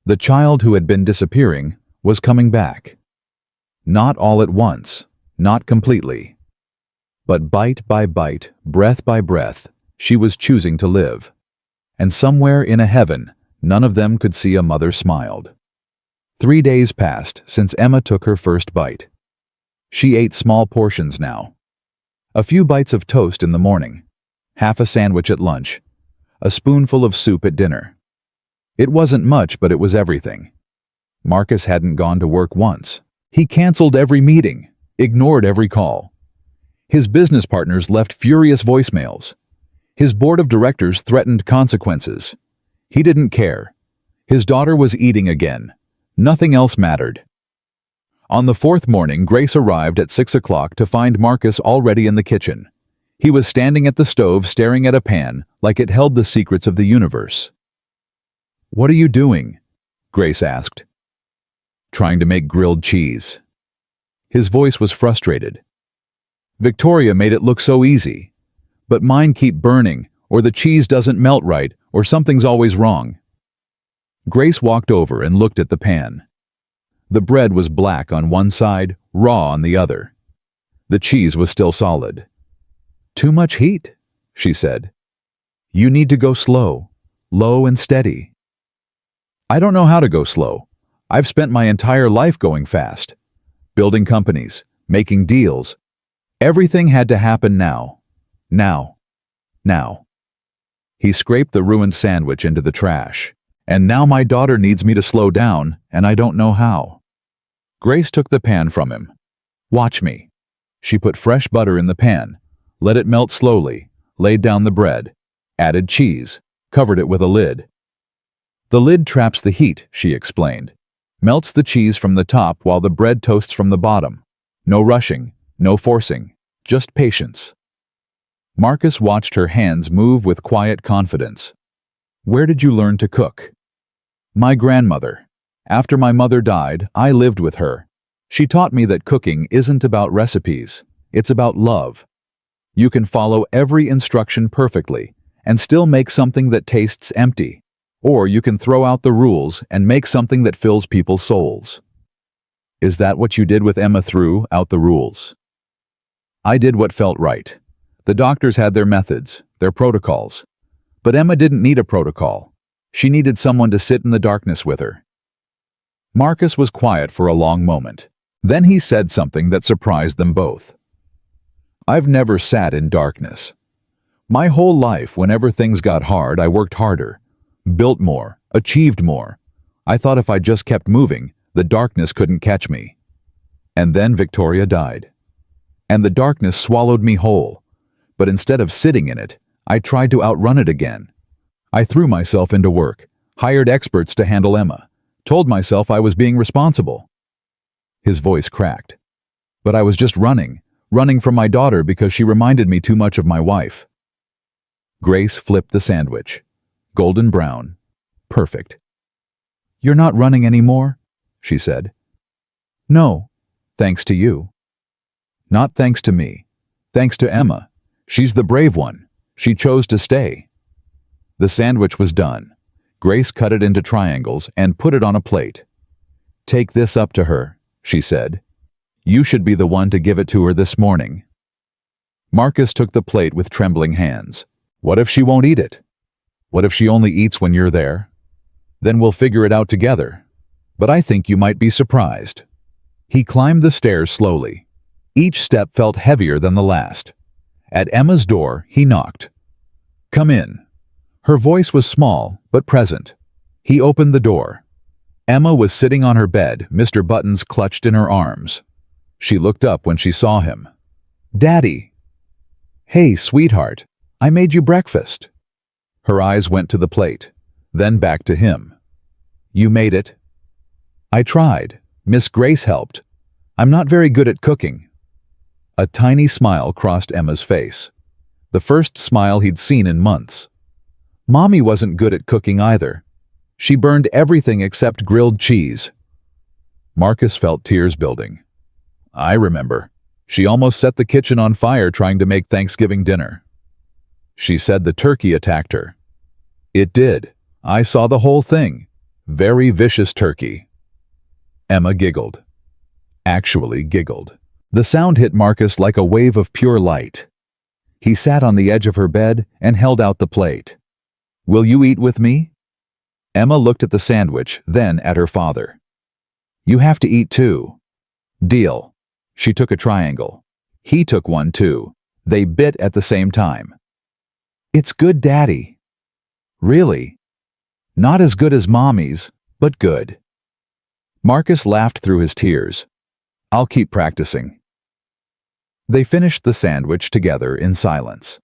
The child who had been disappearing was coming back. Not all at once, not completely. But bite by bite, breath by breath, she was choosing to live. And somewhere in a heaven, none of them could see a mother smiled. 3 days passed since Emma took her first bite. She ate small portions now. A few bites of toast in the morning, half a sandwich at lunch, a spoonful of soup at dinner. It wasn't much, but it was everything. Marcus hadn't gone to work once. He canceled every meeting, ignored every call. His business partners left furious voicemails. His board of directors threatened consequences. He didn't care. His daughter was eating again. Nothing else mattered. On the 4th morning, Grace arrived at 6 o'clock to find Marcus already in the kitchen. He was standing at the stove staring at a pan like it held the secrets of the universe. What are you doing? Grace asked. Trying to make grilled cheese. His voice was frustrated. Victoria made it look so easy. But mine keep burning, or the cheese doesn't melt right, or something's always wrong. Grace walked over and looked at the pan. The bread was black on one side, raw on the other. The cheese was still solid. Too much heat, she said. You need to go slow, low and steady. I don't know how to go slow. I've spent my entire life going fast. Building companies, making deals. Everything had to happen now. Now. He scraped the ruined sandwich into the trash. And now my daughter needs me to slow down, and I don't know how. Grace took the pan from him. Watch me. She put fresh butter in the pan, let it melt slowly, laid down the bread, added cheese, covered it with a lid. The lid traps the heat, she explained. Melts the cheese from the top while the bread toasts from the bottom. No rushing, no forcing, just patience. Marcus watched her hands move with quiet confidence. Where did you learn to cook? My grandmother. After my mother died, I lived with her. She taught me that cooking isn't about recipes, it's about love. You can follow every instruction perfectly and still make something that tastes empty. Or you can throw out the rules and make something that fills people's souls. Is that what you did with Emma? Threw out the rules? I did what felt right. The doctors had their methods, their protocols. But Emma didn't need a protocol. She needed someone to sit in the darkness with her. Marcus was quiet for a long moment. Then he said something that surprised them both. I've never sat in darkness. My whole life, whenever things got hard, I worked harder. Built more, achieved more. I thought if I just kept moving, the darkness couldn't catch me. And then Victoria died. And the darkness swallowed me whole. But instead of sitting in it, I tried to outrun it again. I threw myself into work, hired experts to handle Emma, told myself I was being responsible. His voice cracked. But I was just running from my daughter because she reminded me too much of my wife. Grace flipped the sandwich. Golden brown. Perfect. You're not running anymore? She said. No, thanks to you. Not thanks to me. Thanks to Emma. She's the brave one. She chose to stay. The sandwich was done. Grace cut it into triangles and put it on a plate. Take this up to her, she said. You should be the one to give it to her this morning. Marcus took the plate with trembling hands. What if she won't eat it? What if she only eats when you're there? Then we'll figure it out together. But I think you might be surprised. He climbed the stairs slowly. Each step felt heavier than the last. At Emma's door, he knocked. Come in. Her voice was small, but present. He opened the door. Emma was sitting on her bed, Mr. Buttons clutched in her arms. She looked up when she saw him. Daddy. Hey, sweetheart. I made you breakfast. Her eyes went to the plate, then back to him. You made it? I tried. Miss Grace helped. I'm not very good at cooking. A tiny smile crossed Emma's face. The first smile he'd seen in months. Mommy wasn't good at cooking either. She burned everything except grilled cheese. Marcus felt tears building. I remember. She almost set the kitchen on fire trying to make Thanksgiving dinner. She said the turkey attacked her. It did. I saw the whole thing. Very vicious turkey. Emma giggled. Actually giggled. The sound hit Marcus like a wave of pure light. He sat on the edge of her bed and held out the plate. Will you eat with me? Emma looked at the sandwich, then at her father. You have to eat too. Deal. She took a triangle. He took one too. They bit at the same time. It's good, Daddy. Really? Not as good as Mommy's, but good. Marcus laughed through his tears. I'll keep practicing. They finished the sandwich together in silence.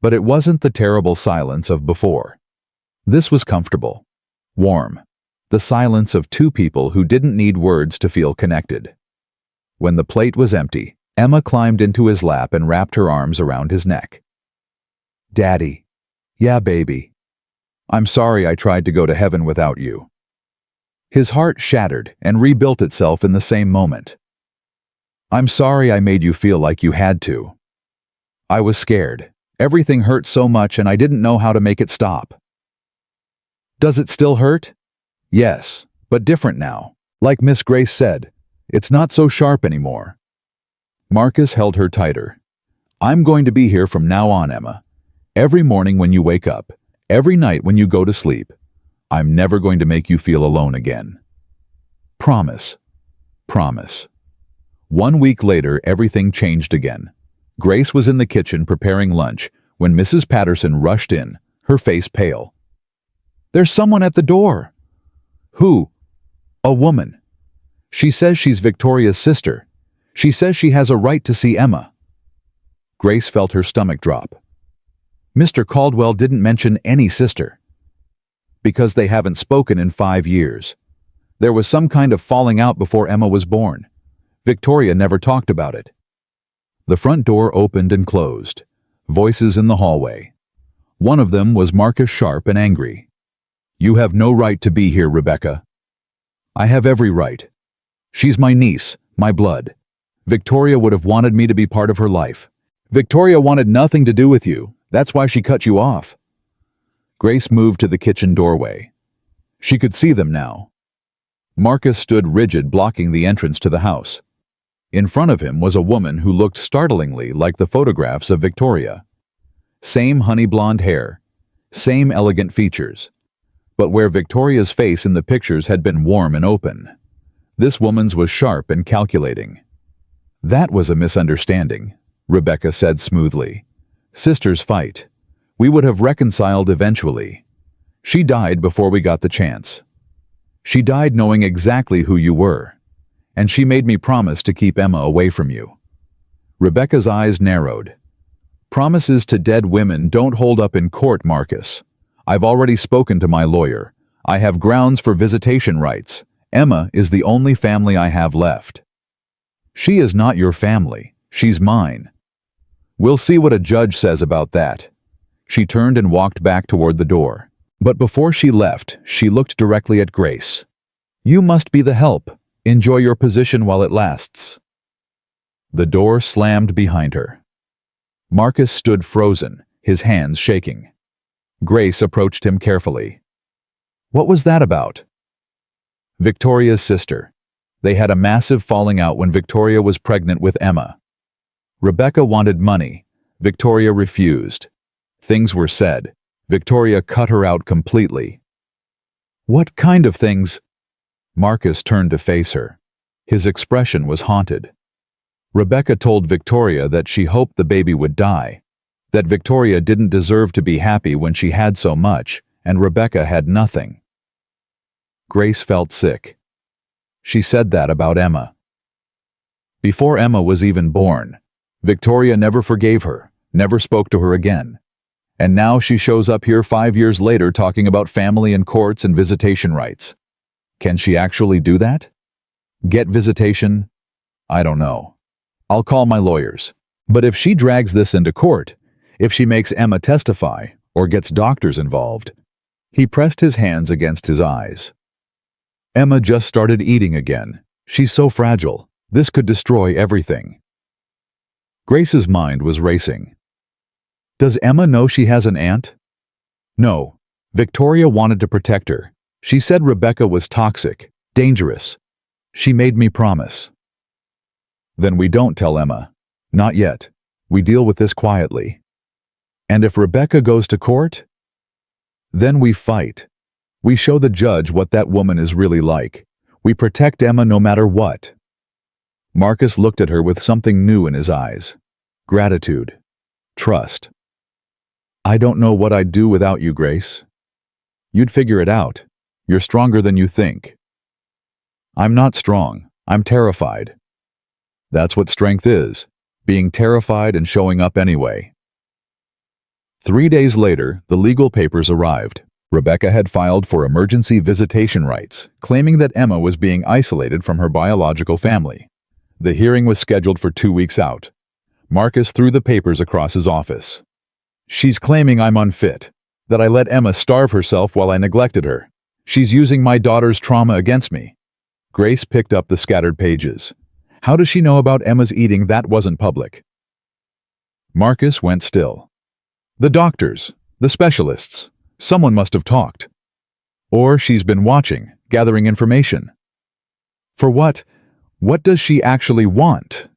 But it wasn't the terrible silence of before. This was comfortable, warm, the silence of two people who didn't need words to feel connected. When the plate was empty, Emma climbed into his lap and wrapped her arms around his neck. Daddy. Yeah, baby. I'm sorry I tried to go to heaven without you. His heart shattered and rebuilt itself in the same moment. I'm sorry I made you feel like you had to. I was scared. Everything hurt so much and I didn't know how to make it stop. Does it still hurt? Yes, but different now. Like Miss Grace said, it's not so sharp anymore. Marcus held her tighter. I'm going to be here from now on, Emma. Every morning when you wake up, every night when you go to sleep. I'm never going to make you feel alone again. Promise. Promise. 1 week later, everything changed again. Grace was in the kitchen preparing lunch when Mrs. Patterson rushed in, her face pale. There's someone at the door. Who? A woman. She says she's Victoria's sister. She says she has a right to see Emma. Grace felt her stomach drop. Mr. Caldwell didn't mention any sister. Because they haven't spoken in 5 years. There was some kind of falling out before Emma was born. Victoria never talked about it. The front door opened and closed. Voices in the hallway. One of them was Marcus, sharp and angry. "You have no right to be here, Rebecca." "I have every right. She's my niece, my blood. Victoria would have wanted me to be part of her life. Victoria wanted nothing to do with you. That's why she cut you off." Grace moved to the kitchen doorway. She could see them now. Marcus stood rigid, blocking the entrance to the house. In front of him was a woman who looked startlingly like the photographs of Victoria. Same honey blonde hair, same elegant features. But where Victoria's face in the pictures had been warm and open, this woman's was sharp and calculating. "That was a misunderstanding," Rebecca said smoothly. "Sisters fight. We would have reconciled eventually. She died before we got the chance. She died knowing exactly who you were, and she made me promise to keep Emma away from you." Rebecca's eyes narrowed. "Promises to dead women don't hold up in court, Marcus. I've already spoken to my lawyer. I have grounds for visitation rights. Emma is the only family I have left." "She is not your family. She's mine." "We'll see what a judge says about that." She turned and walked back toward the door. But before she left, she looked directly at Grace. "You must be the help. Enjoy your position while it lasts." The door slammed behind her. Marcus stood frozen, his hands shaking. Grace approached him carefully. "What was that about?" "Victoria's sister. They had a massive falling out when Victoria was pregnant with Emma. Rebecca wanted money. Victoria refused. Things were said. Victoria cut her out completely." "What kind of things?" Marcus turned to face her. His expression was haunted. "Rebecca told Victoria that she hoped the baby would die, that Victoria didn't deserve to be happy when she had so much, and Rebecca had nothing." Grace felt sick. She said that about Emma. Before Emma was even born, Victoria never forgave her, never spoke to her again. And now she shows up here 5 years later talking about family and courts and visitation rights. Can she actually do that? Get visitation? I don't know. I'll call my lawyers. But if she drags this into court, if she makes Emma testify, or gets doctors involved. He pressed his hands against his eyes. Emma just started eating again. She's so fragile. This could destroy everything. Grace's mind was racing. Does Emma know she has an aunt? No. Victoria wanted to protect her. She said Rebecca was toxic, dangerous. She made me promise. Then we don't tell Emma. Not yet. We deal with this quietly. And if Rebecca goes to court? Then we fight. We show the judge what that woman is really like. We protect Emma no matter what. Marcus looked at her with something new in his eyes. Gratitude. Trust. I don't know what I'd do without you, Grace. You'd figure it out. You're stronger than you think. I'm not strong. I'm terrified. That's what strength is, being terrified and showing up anyway. 3 days later, the legal papers arrived. Rebecca had filed for emergency visitation rights, claiming that Emma was being isolated from her biological family. The hearing was scheduled for 2 weeks out. Marcus threw the papers across his office. She's claiming I'm unfit, that I let Emma starve herself while I neglected her. She's using my daughter's trauma against me. Grace picked up the scattered pages. How does she know about Emma's eating that wasn't public? Marcus went still. The doctors, the specialists, someone must have talked. Or she's been watching, gathering information. For what? What does she actually want?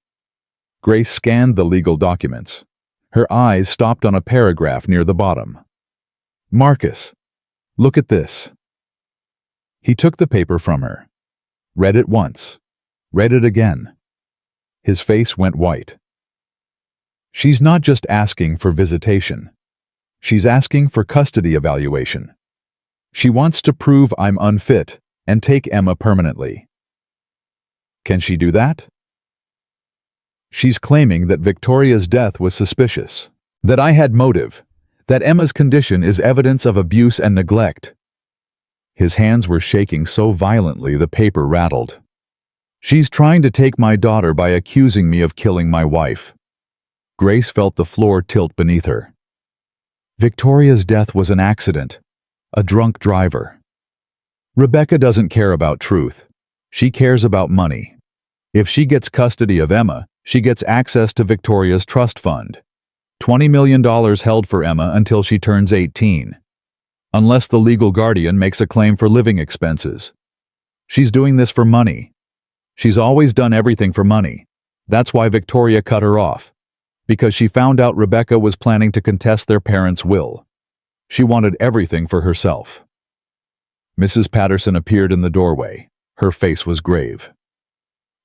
Grace scanned the legal documents. Her eyes stopped on a paragraph near the bottom. Marcus, look at this. He took the paper from her. Read it once. Read it again. His face went white. She's not just asking for visitation. She's asking for custody evaluation. She wants to prove I'm unfit and take Emma permanently. Can she do that? She's claiming that Victoria's death was suspicious, that I had motive, that Emma's condition is evidence of abuse and neglect. His hands were shaking so violently the paper rattled. She's trying to take my daughter by accusing me of killing my wife. Grace felt the floor tilt beneath her. Victoria's death was an accident, a drunk driver. Rebecca doesn't care about truth. She cares about money. If she gets custody of Emma, she gets access to Victoria's trust fund. $20 million held for Emma until she turns 18. Unless the legal guardian makes a claim for living expenses. She's doing this for money. She's always done everything for money. That's why Victoria cut her off. Because she found out Rebecca was planning to contest their parents' will. She wanted everything for herself. Mrs. Patterson appeared in the doorway. Her face was grave.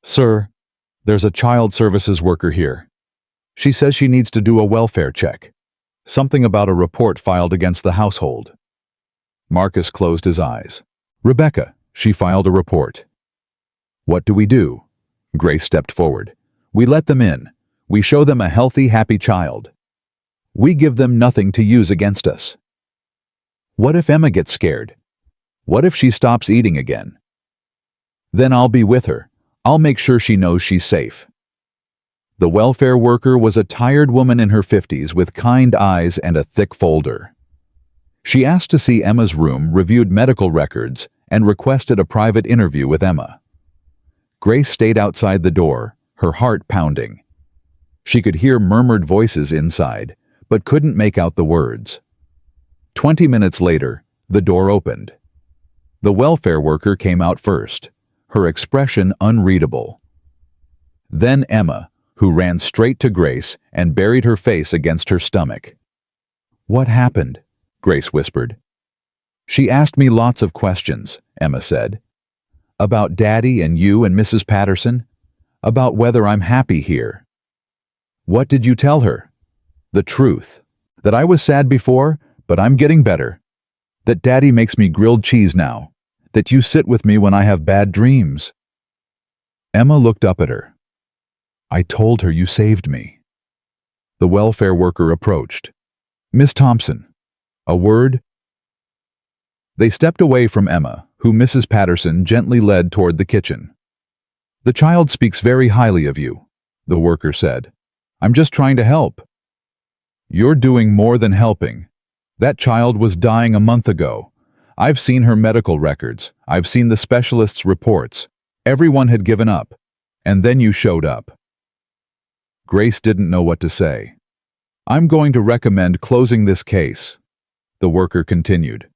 "Sir, there's a child services worker here. She says she needs to do a welfare check. Something about a report filed against the household." Marcus closed his eyes. "Rebecca, she filed a report." "What do we do?" Grace stepped forward. "We let them in. We show them a healthy, happy child. We give them nothing to use against us." "What if Emma gets scared? What if she stops eating again?" "Then I'll be with her. I'll make sure she knows she's safe." The welfare worker was a tired woman in her 50s with kind eyes and a thick folder. She asked to see Emma's room, reviewed medical records, and requested a private interview with Emma. Grace stayed outside the door, her heart pounding. She could hear murmured voices inside, but couldn't make out the words. 20 minutes later, the door opened. The welfare worker came out first, her expression unreadable. Then Emma, who ran straight to Grace and buried her face against her stomach. "What happened?" Grace whispered. "She asked me lots of questions," Emma said. "About Daddy and you and Mrs. Patterson. About whether I'm happy here." "What did you tell her?" "The truth. That I was sad before, but I'm getting better. That Daddy makes me grilled cheese now. That you sit with me when I have bad dreams." Emma looked up at her. "I told her you saved me." The welfare worker approached. "Miss Thompson, a word?" They stepped away from Emma, who Mrs. Patterson gently led toward the kitchen. "The child speaks very highly of you," the worker said. "I'm just trying to help." "You're doing more than helping. That child was dying a month ago. I've seen her medical records. I've seen the specialists' reports. Everyone had given up. And then you showed up." Grace didn't know what to say. "I'm going to recommend closing this case," the worker continued.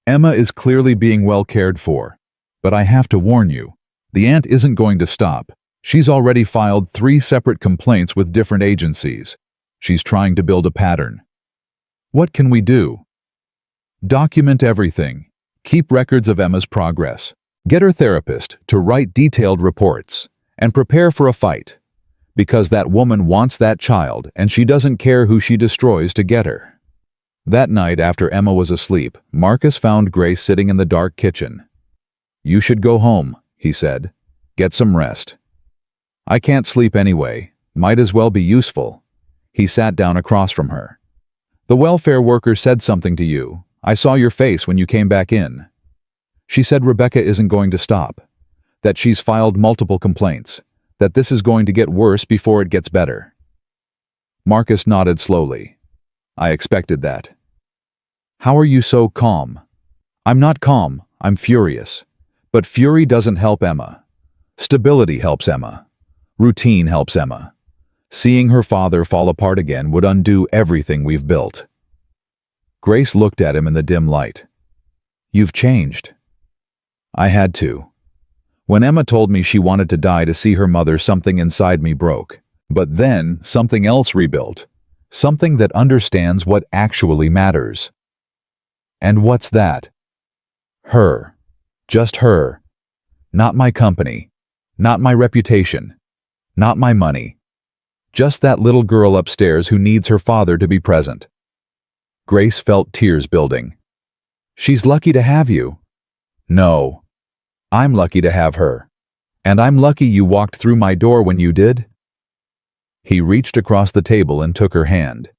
"Emma is clearly being well cared for. But I have to warn you, the aunt isn't going to stop. She's already filed 3 separate complaints with different agencies. She's trying to build a pattern. What can we do?" "Document everything. Keep records of Emma's progress. Get her therapist to write detailed reports. And prepare for a fight. Because that woman wants that child and she doesn't care who she destroys to get her." That night, after Emma was asleep, Marcus found Grace sitting in the dark kitchen. "You should go home," he said. "Get some rest." "I can't sleep anyway. Might as well be useful." He sat down across from her. "The welfare worker said something to you. I saw your face when you came back in. She said Rebecca isn't going to stop. That she's filed multiple complaints. That this is going to get worse before it gets better." Marcus nodded slowly. "I expected that." "How are you so calm?" "I'm not calm, I'm furious. But fury doesn't help Emma. Stability helps Emma. Routine helps Emma. Seeing her father fall apart again would undo everything we've built." Grace looked at him in the dim light. "You've changed." "I had to. When Emma told me she wanted to die to see her mother, something inside me broke. But then something else rebuilt. Something that understands what actually matters." "And what's that?" "Her. Just her. Not my company. Not my reputation. Not my money. Just that little girl upstairs who needs her father to be present." Grace felt tears building. "She's lucky to have you." "No. I'm lucky to have her. And I'm lucky you walked through my door when you did." He reached across the table and took her hand.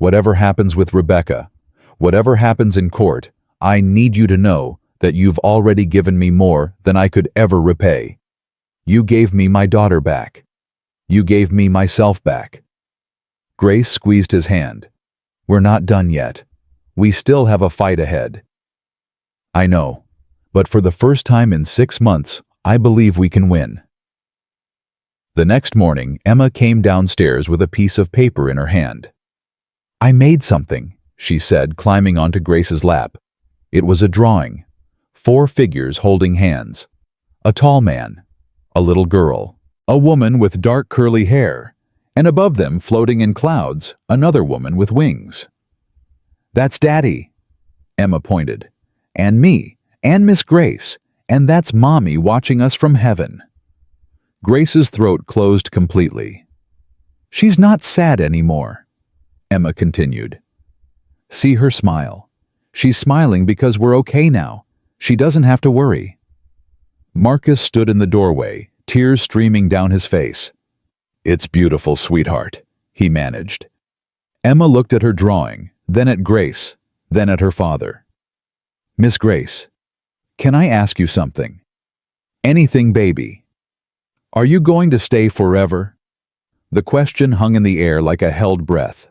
Whatever happens with Rebecca, whatever happens in court, I need you to know that you've already given me more than I could ever repay. You gave me my daughter back. You gave me myself back." Grace squeezed his hand. "We're not done yet. We still have a fight ahead." "I know, but for the first time in 6 months, I believe we can win." The next morning, Emma came downstairs with a piece of paper in her hand. "I made something," she said, climbing onto Grace's lap. It was a drawing. 4 figures holding hands. A tall man, a little girl, a woman with dark curly hair, and above them, floating in clouds, another woman with wings. "That's Daddy," Emma pointed. "And me, and Miss Grace, and that's Mommy watching us from heaven." Grace's throat closed completely. "She's not sad anymore," Emma continued. "See her smile. She's smiling because we're okay now. She doesn't have to worry." Marcus stood in the doorway, tears streaming down his face. "It's beautiful, sweetheart," he managed. Emma looked at her drawing, then at Grace, then at her father. "Miss Grace, can I ask you something?" "Anything, baby." "Are you going to stay forever?" The question hung in the air like a held breath.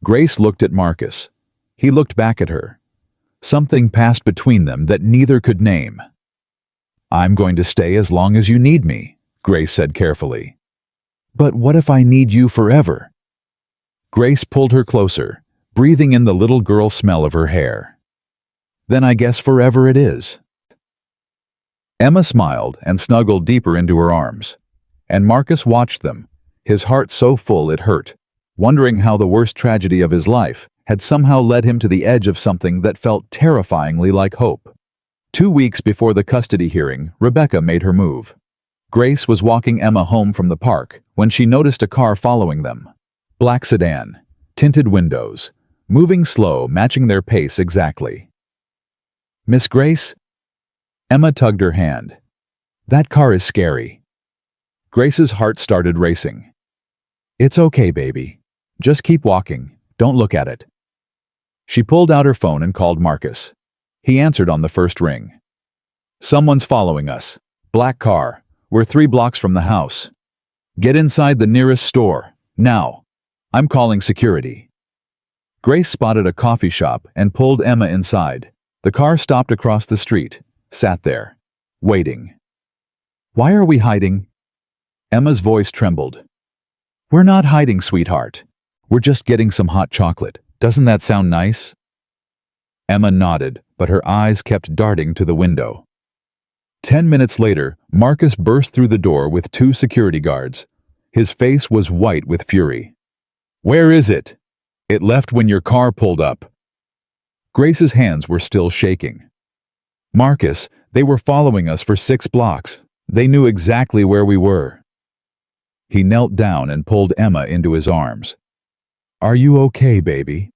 Grace looked at Marcus. He looked back at her. Something passed between them that neither could name. "I'm going to stay as long as you need me," Grace said carefully. "But what if I need you forever?" Grace pulled her closer, breathing in the little girl smell of her hair. "Then I guess forever it is." Emma smiled and snuggled deeper into her arms. And Marcus watched them, his heart so full it hurt, wondering how the worst tragedy of his life had somehow led him to the edge of something that felt terrifyingly like hope. 2 weeks before the custody hearing, Rebecca made her move. Grace was walking Emma home from the park when she noticed a car following them. Black sedan, tinted windows, moving slow, matching their pace exactly. "Miss Grace?" Emma tugged her hand. "That car is scary." Grace's heart started racing. "It's okay, baby. Just keep walking. Don't look at it." She pulled out her phone and called Marcus. He answered on the first ring. "Someone's following us. Black car. We're 3 blocks from the house. Get inside the nearest store. Now. I'm calling security." Grace spotted a coffee shop and pulled Emma inside. The car stopped across the street, sat there, waiting. "Why are we hiding?" Emma's voice trembled. "We're not hiding, sweetheart. We're just getting some hot chocolate. Doesn't that sound nice?" Emma nodded, but her eyes kept darting to the window. 10 minutes later, Marcus burst through the door with 2 security guards. His face was white with fury. "Where is it?" "It left when your car pulled up." Grace's hands were still shaking. "Marcus, they were following us for 6 blocks. They knew exactly where we were." He knelt down and pulled Emma into his arms. "Are you okay, baby?"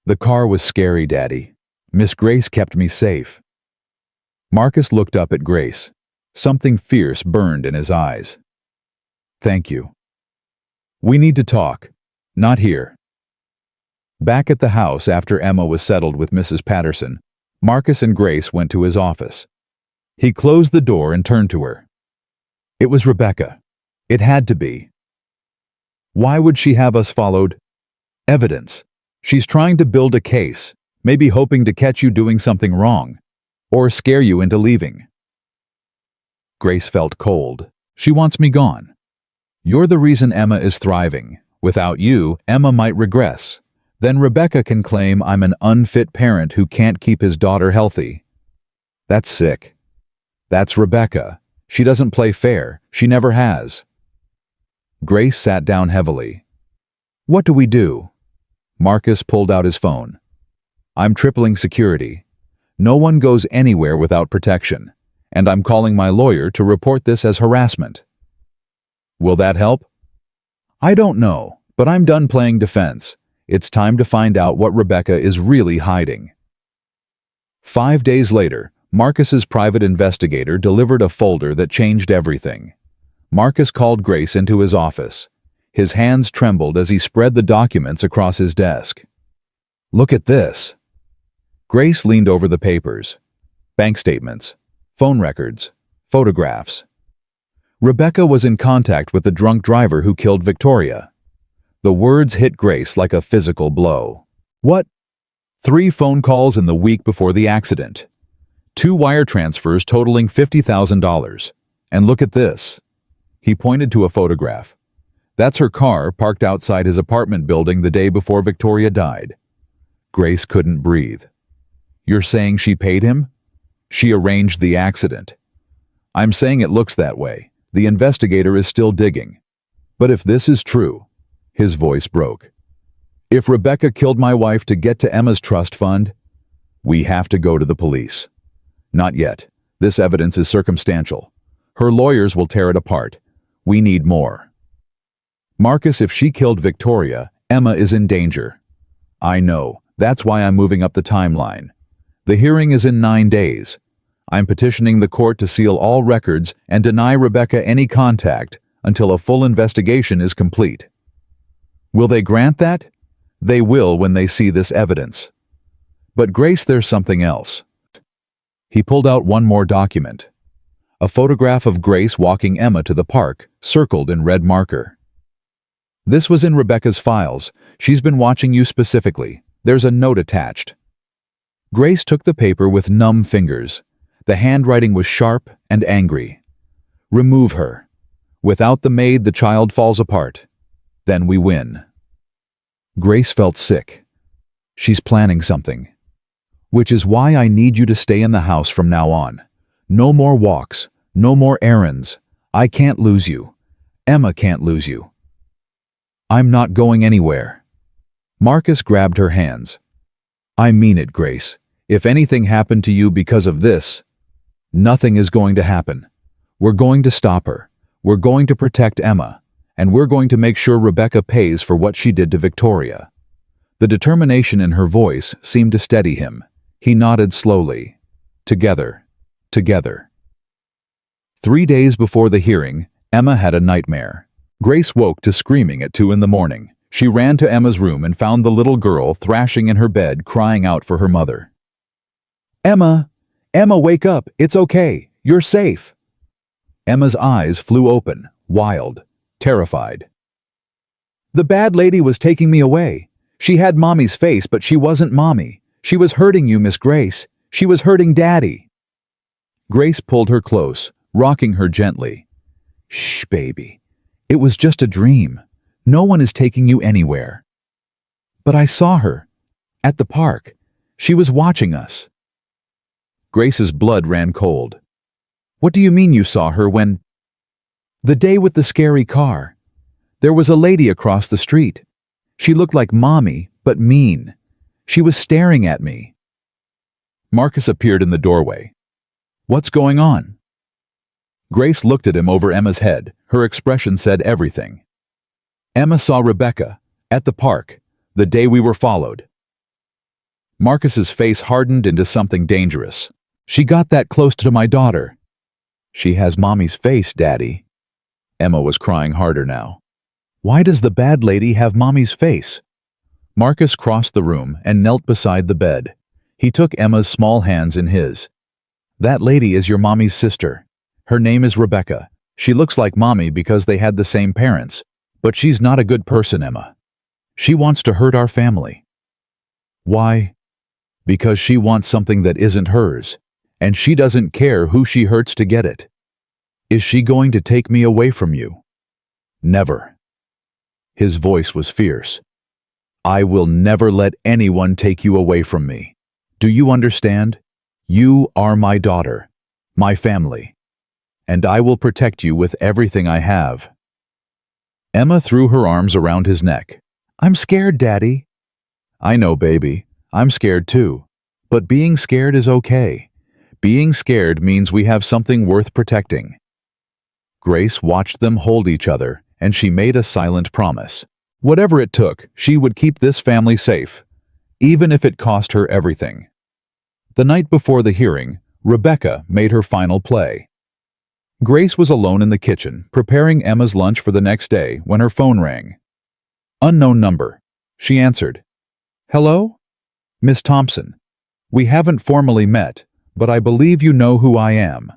"The car was scary, Daddy. Miss Grace kept me safe." Marcus looked up at Grace. Something fierce burned in his eyes. "Thank you. We need to talk. Not here." Back at the house after Emma was settled with Mrs. Patterson, Marcus and Grace went to his office. He closed the door and turned to her. It was Rebecca. It had to be. Why would she have us followed? Evidence. She's trying to build a case, maybe hoping to catch you doing something wrong, or scare you into leaving. Grace felt cold. She wants me gone. You're the reason Emma is thriving. Without you, Emma might regress. Then Rebecca can claim I'm an unfit parent who can't keep his daughter healthy. That's sick. That's Rebecca. She doesn't play fair. She never has. Grace sat down heavily. What do we do? Marcus pulled out his phone. I'm tripling security. No one goes anywhere without protection, and I'm calling my lawyer to report this as harassment. Will that help? I don't know, but I'm done playing defense. It's time to find out what Rebecca is really hiding. 5 days later, Marcus's private investigator delivered a folder that changed everything. Marcus called Grace into his office. His hands trembled as he spread the documents across his desk. "Look at this." Grace leaned over the papers. Bank statements, phone records, photographs. Rebecca was in contact with the drunk driver who killed Victoria. The words hit Grace like a physical blow. What? 3 phone calls in the week before the accident. 2 wire transfers totaling $50,000. And look at this. He pointed to a photograph. That's her car parked outside his apartment building the day before Victoria died. Grace couldn't breathe. "You're saying she paid him?" "She arranged the accident." "I'm saying it looks that way. The investigator is still digging." "But if this is true," his voice broke. "If Rebecca killed my wife to get to Emma's trust fund, we have to go to the police." "Not yet. This evidence is circumstantial. Her lawyers will tear it apart. We need more." "Marcus, if she killed Victoria, Emma is in danger." "I know. That's why I'm moving up the timeline. The hearing is in 9 days. I'm petitioning the court to seal all records and deny Rebecca any contact until a full investigation is complete." "Will they grant that?" "They will when they see this evidence." "But Grace, there's something else." He pulled out one more document. A photograph of Grace walking Emma to the park, circled in red marker. "This was in Rebecca's files. She's been watching you specifically. There's a note attached." Grace took the paper with numb fingers. The handwriting was sharp and angry. "Remove her. Without the maid, the child falls apart. Then we win." Grace felt sick. "She's planning something. Which is why I need you to stay in the house from now on. No more walks, no more errands. I can't lose you. Emma can't lose you." "I'm not going anywhere." Marcus grabbed her hands. "I mean it, Grace. If anything happened to you because of this, nothing is going to happen. We're going to stop her. We're going to protect Emma. And we're going to make sure Rebecca pays for what she did to Victoria." The determination in her voice seemed to steady him. He nodded slowly. "Together. Together." 3 days before the hearing, Emma had a nightmare. Grace woke to screaming at 2 in the morning. She ran to Emma's room and found the little girl thrashing in her bed, crying out for her mother. "Emma! Emma, wake up! It's okay! You're safe!" Emma's eyes flew open, wild, terrified. "The bad lady was taking me away. She had Mommy's face, but she wasn't Mommy. She was hurting you, Miss Grace. She was hurting Daddy." Grace pulled her close, rocking her gently. "Shh, baby. It was just a dream. No one is taking you anywhere." "But I saw her. At the park. She was watching us." Grace's blood ran cold. "What do you mean you saw her when—" "The day with the scary car. There was a lady across the street. She looked like Mommy, but mean. She was staring at me." Marcus appeared in the doorway. "What's going on?" Grace looked at him over Emma's head. Her expression said everything. "Emma saw Rebecca, at the park, the day we were followed." Marcus's face hardened into something dangerous. "She got that close to my daughter." "She has Mommy's face, Daddy." Emma was crying harder now. "Why does the bad lady have Mommy's face?" Marcus crossed the room and knelt beside the bed. He took Emma's small hands in his. "That lady is your Mommy's sister. Her name is Rebecca. She looks like Mommy because they had the same parents. But she's not a good person, Emma. She wants to hurt our family." "Why?" "Because she wants something that isn't hers, and she doesn't care who she hurts to get it." "Is she going to take me away from you?" "Never." His voice was fierce. "I will never let anyone take you away from me. Do you understand? You are my daughter, my family, and I will protect you with everything I have." Emma threw her arms around his neck. "I'm scared, Daddy." "I know, baby. I'm scared too. But being scared is okay. Being scared means we have something worth protecting." Grace watched them hold each other, and she made a silent promise. Whatever it took, she would keep this family safe, even if it cost her everything. The night before the hearing, Rebecca made her final play. Grace was alone in the kitchen, preparing Emma's lunch for the next day when her phone rang. Unknown number. She answered. Hello? Miss Thompson. We haven't formally met, but I believe you know who I am.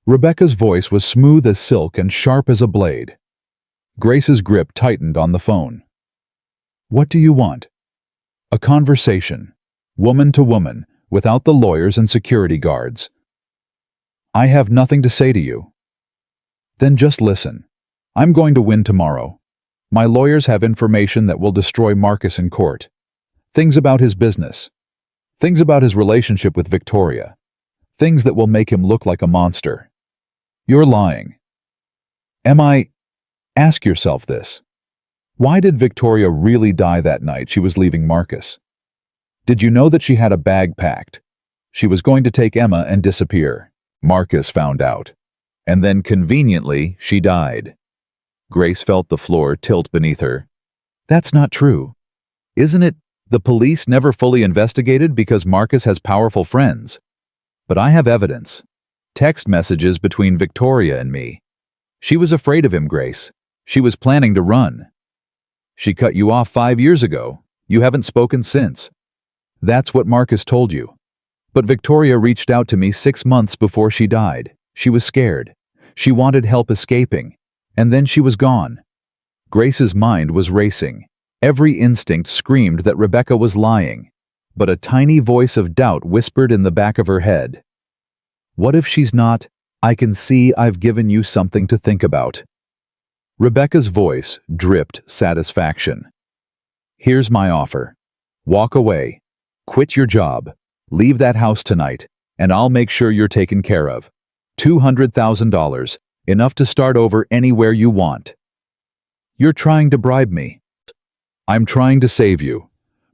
Rebecca's voice was smooth as silk and sharp as a blade. Grace's grip tightened on the phone. What do you want? A conversation, woman to woman, without the lawyers and security guards. I have nothing to say to you. Then just listen. I'm going to win tomorrow. My lawyers have information that will destroy Marcus in court. Things about his business. Things about his relationship with Victoria. Things that will make him look like a monster. You're lying. Am I? Ask yourself this. Why did Victoria really die that night she was leaving Marcus? Did you know that she had a bag packed? She was going to take Emma and disappear. Marcus found out. And then conveniently, she died. Grace felt the floor tilt beneath her. That's not true. Isn't it? The police never fully investigated because Marcus has powerful friends. But I have evidence. Text messages between Victoria and me. She was afraid of him, Grace. She was planning to run. She cut you off 5 years ago. You haven't spoken since. That's what Marcus told you. But Victoria reached out to me 6 months before she died. She was scared. She wanted help escaping. And then she was gone. Grace's mind was racing. Every instinct screamed that Rebecca was lying. But a tiny voice of doubt whispered in the back of her head. What if she's not? I can see I've given you something to think about. Rebecca's voice dripped satisfaction. Here's my offer. Walk away. Quit your job. Leave that house tonight, and I'll make sure you're taken care of. $200,000, enough to start over anywhere you want. You're trying to bribe me. I'm trying to save you.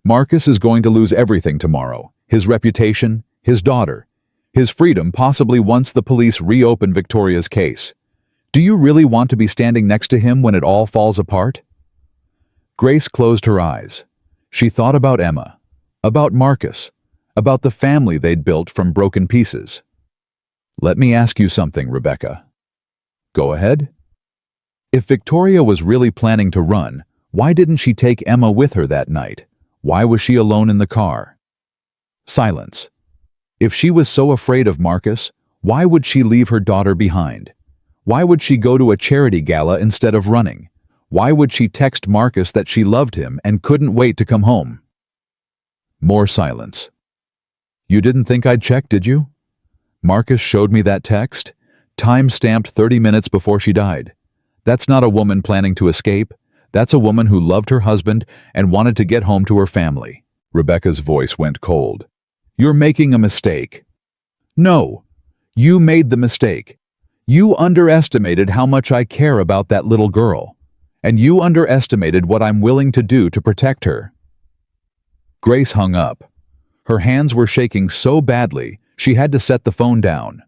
Marcus is going to lose everything tomorrow. His reputation, his daughter, his freedom possibly once the police reopen Victoria's case. Do you really want to be standing next to him when it all falls apart? Grace closed her eyes. She thought about Emma, about Marcus, about the family they'd built from broken pieces. Let me ask you something, Rebecca. Go ahead. If Victoria was really planning to run, why didn't she take Emma with her that night? Why was she alone in the car? Silence. If she was so afraid of Marcus, why would she leave her daughter behind? Why would she go to a charity gala instead of running? Why would she text Marcus that she loved him and couldn't wait to come home? More silence. You didn't think I'd check, did you? Marcus showed me that text, time-stamped 30 minutes before she died. That's not a woman planning to escape. That's a woman who loved her husband and wanted to get home to her family. Rebecca's voice went cold. You're making a mistake. No, you made the mistake. You underestimated how much I care about that little girl, and you underestimated what I'm willing to do to protect her. Grace hung up. Her hands were shaking so badly, she had to set the phone down.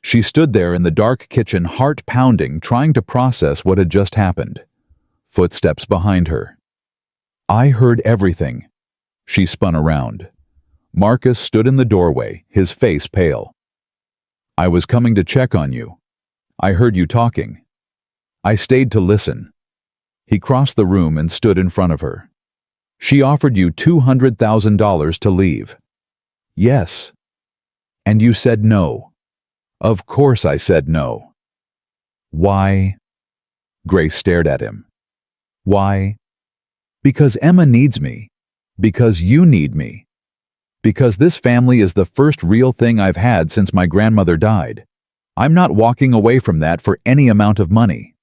She stood there in the dark kitchen, heart pounding, trying to process what had just happened. Footsteps behind her. I heard everything. She spun around. Marcus stood in the doorway, his face pale. I was coming to check on you. I heard you talking. I stayed to listen. He crossed the room and stood in front of her. She offered you $200,000 to leave. Yes. And you said no. Of course I said no. Why? Grace stared at him. Why? Because Emma needs me. Because you need me. Because this family is the first real thing I've had since my grandmother died. I'm not walking away from that for any amount of money.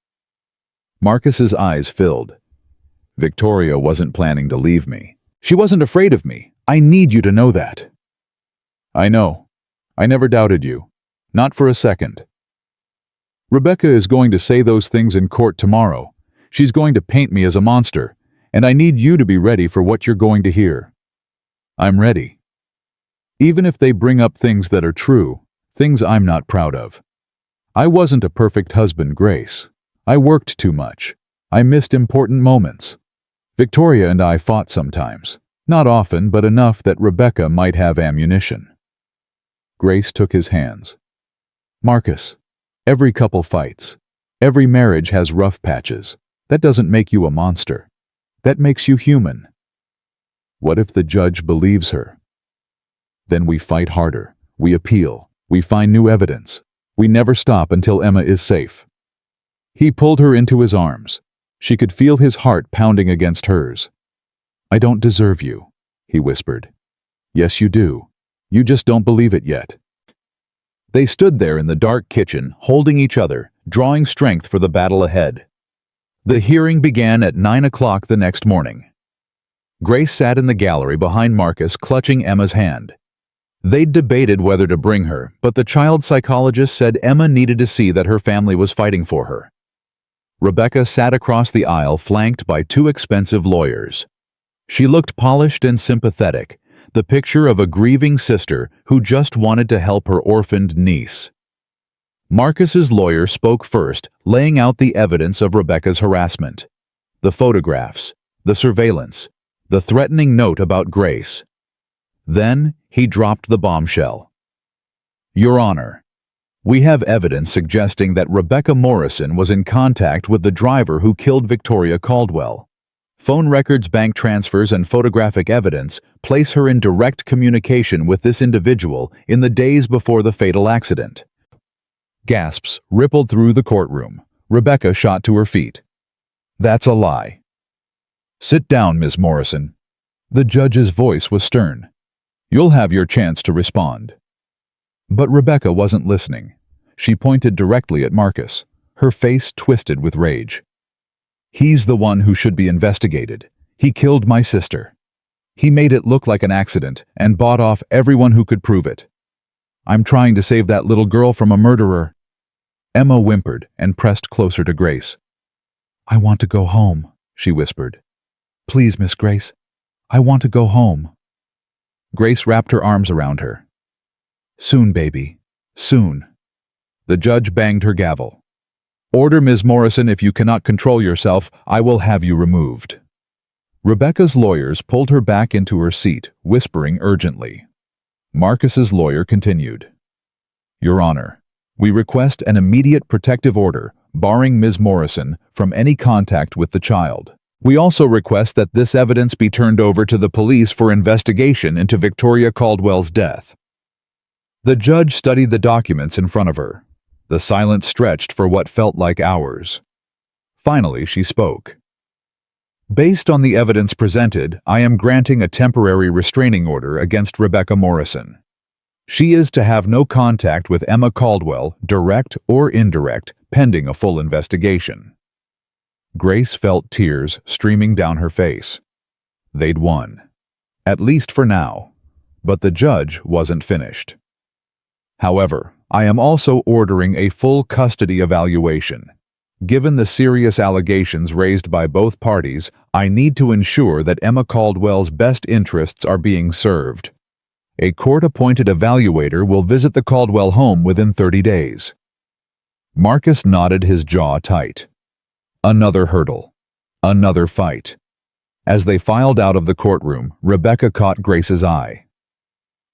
Marcus's eyes filled. Victoria wasn't planning to leave me. She wasn't afraid of me. I need you to know that. I know. I never doubted you. Not for a second. Rebecca is going to say those things in court tomorrow. She's going to paint me as a monster, and I need you to be ready for what you're going to hear. I'm ready. Even if they bring up things that are true, things I'm not proud of. I wasn't a perfect husband, Grace. I worked too much. I missed important moments. Victoria and I fought sometimes. Not often, but enough that Rebecca might have ammunition. Grace took his hands. Marcus, Every couple fights. Every marriage has rough patches. That doesn't make you a monster. That makes you human. What if the judge believes her? Then we fight harder. We appeal. We find new evidence. We never stop until Emma is safe. He pulled her into his arms. She could feel his heart pounding against hers. "I don't deserve you," he whispered. "Yes, you do. You just don't believe it yet." They stood there in the dark kitchen, holding each other, drawing strength for the battle ahead. The hearing began at 9 o'clock the next morning. Grace sat in the gallery behind Marcus, clutching Emma's hand. They'd debated whether to bring her, but the child psychologist said Emma needed to see that her family was fighting for her. Rebecca sat across the aisle, flanked by two expensive lawyers. She looked polished and sympathetic, the picture of a grieving sister who just wanted to help her orphaned niece. Marcus's lawyer spoke first, laying out the evidence of Rebecca's harassment. The photographs, the surveillance, the threatening note about Grace. Then he dropped the bombshell. "Your Honor, we have evidence suggesting that Rebecca Morrison was in contact with the driver who killed Victoria Caldwell. Phone records, bank transfers, and photographic evidence place her in direct communication with this individual in the days before the fatal accident." Gasps rippled through the courtroom. Rebecca shot to her feet. "That's a lie." "Sit down, Ms. Morrison." The judge's voice was stern. "You'll have your chance to respond." But Rebecca wasn't listening. She pointed directly at Marcus, her face twisted with rage. "He's the one who should be investigated. He killed my sister. He made it look like an accident and bought off everyone who could prove it. I'm trying to save that little girl from a murderer." Emma whimpered and pressed closer to Grace. "I want to go home," she whispered. "Please, Miss Grace, I want to go home." Grace wrapped her arms around her. "Soon, baby, soon." The judge banged her gavel. "Order, Ms. Morrison. If you cannot control yourself, I will have you removed." Rebecca's lawyers pulled her back into her seat, whispering urgently. Marcus's lawyer continued. "Your Honor, we request an immediate protective order, barring Ms. Morrison from any contact with the child. We also request that this evidence be turned over to the police for investigation into Victoria Caldwell's death." The judge studied the documents in front of her. The silence stretched for what felt like hours. Finally, she spoke. "Based on the evidence presented, I am granting a temporary restraining order against Rebecca Morrison. She is to have no contact with Emma Caldwell, direct or indirect, pending a full investigation." Grace felt tears streaming down her face. They'd won. At least for now. But the judge wasn't finished. "However, I am also ordering a full custody evaluation. Given the serious allegations raised by both parties, I need to ensure that Emma Caldwell's best interests are being served. A court-appointed evaluator will visit the Caldwell home within 30 days. Marcus nodded, his jaw tight. Another hurdle. Another fight. As they filed out of the courtroom, Rebecca caught Grace's eye.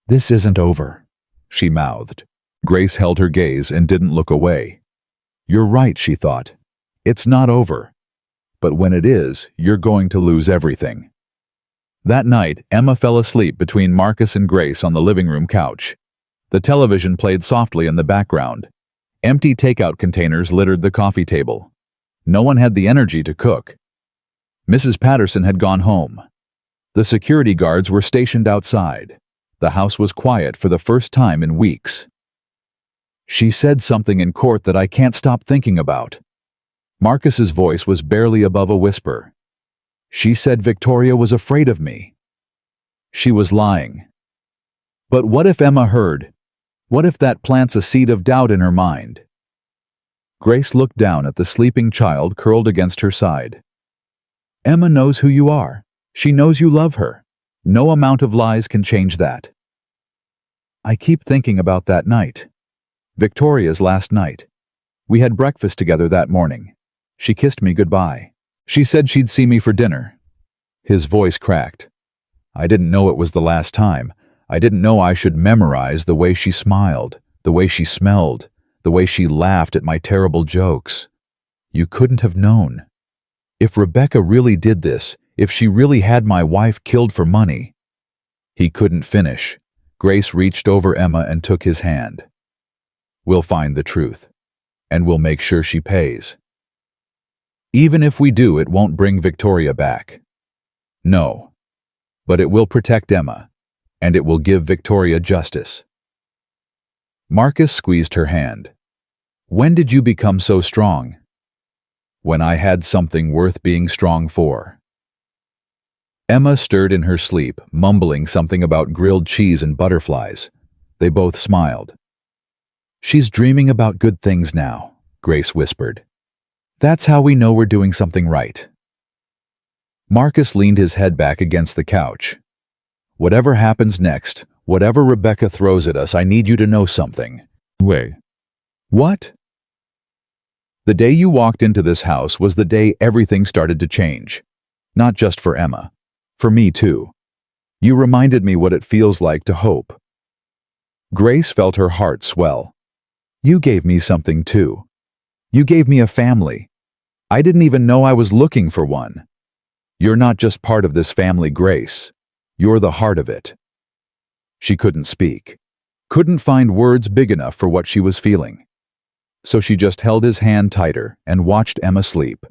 "This isn't over," she mouthed. Grace held her gaze and didn't look away. "You're right," she thought. "It's not over. But when it is, you're going to lose everything." That night, Emma fell asleep between Marcus and Grace on the living room couch. The television played softly in the background. Empty takeout containers littered the coffee table. No one had the energy to cook. Mrs. Patterson had gone home. The security guards were stationed outside. The house was quiet for the first time in weeks. "She said something in court that I can't stop thinking about." Marcus's voice was barely above a whisper. "She said Victoria was afraid of me." She was lying. But what if Emma heard? What if that plants a seed of doubt in her mind? Grace looked down at the sleeping child curled against her side. "Emma knows who you are. She knows you love her. No amount of lies can change that." "I keep thinking about that night. Victoria's last night. We had breakfast together that morning. She kissed me goodbye. She said she'd see me for dinner." His voice cracked. "I didn't know it was the last time. I didn't know I should memorize the way she smiled, the way she smelled, The way she laughed at my terrible jokes. You couldn't have known. If Rebecca really did this, if she really had my wife killed for money. He couldn't finish. Grace reached over Emma and took his hand. We'll find the truth. And we'll make sure she pays. Even if we do, it won't bring Victoria back. No. But it will protect Emma. And it will give Victoria justice. Marcus squeezed her hand. When did you become so strong? When I had something worth being strong for. Emma stirred in her sleep, mumbling something about grilled cheese and butterflies. They both smiled. She's dreaming about good things now, Grace whispered. That's how we know we're doing something right. Marcus leaned his head back against the couch. Whatever happens next, whatever Rebecca throws at us, I need you to know something. Wait. What? The day you walked into this house was the day everything started to change. Not just for Emma. For me too. You reminded me what it feels like to hope. Grace felt her heart swell. You gave me something too. You gave me a family. I didn't even know I was looking for one. You're not just part of this family, Grace. You're the heart of it. She couldn't speak. Couldn't find words big enough for what she was feeling. So she just held his hand tighter and watched Emma sleep.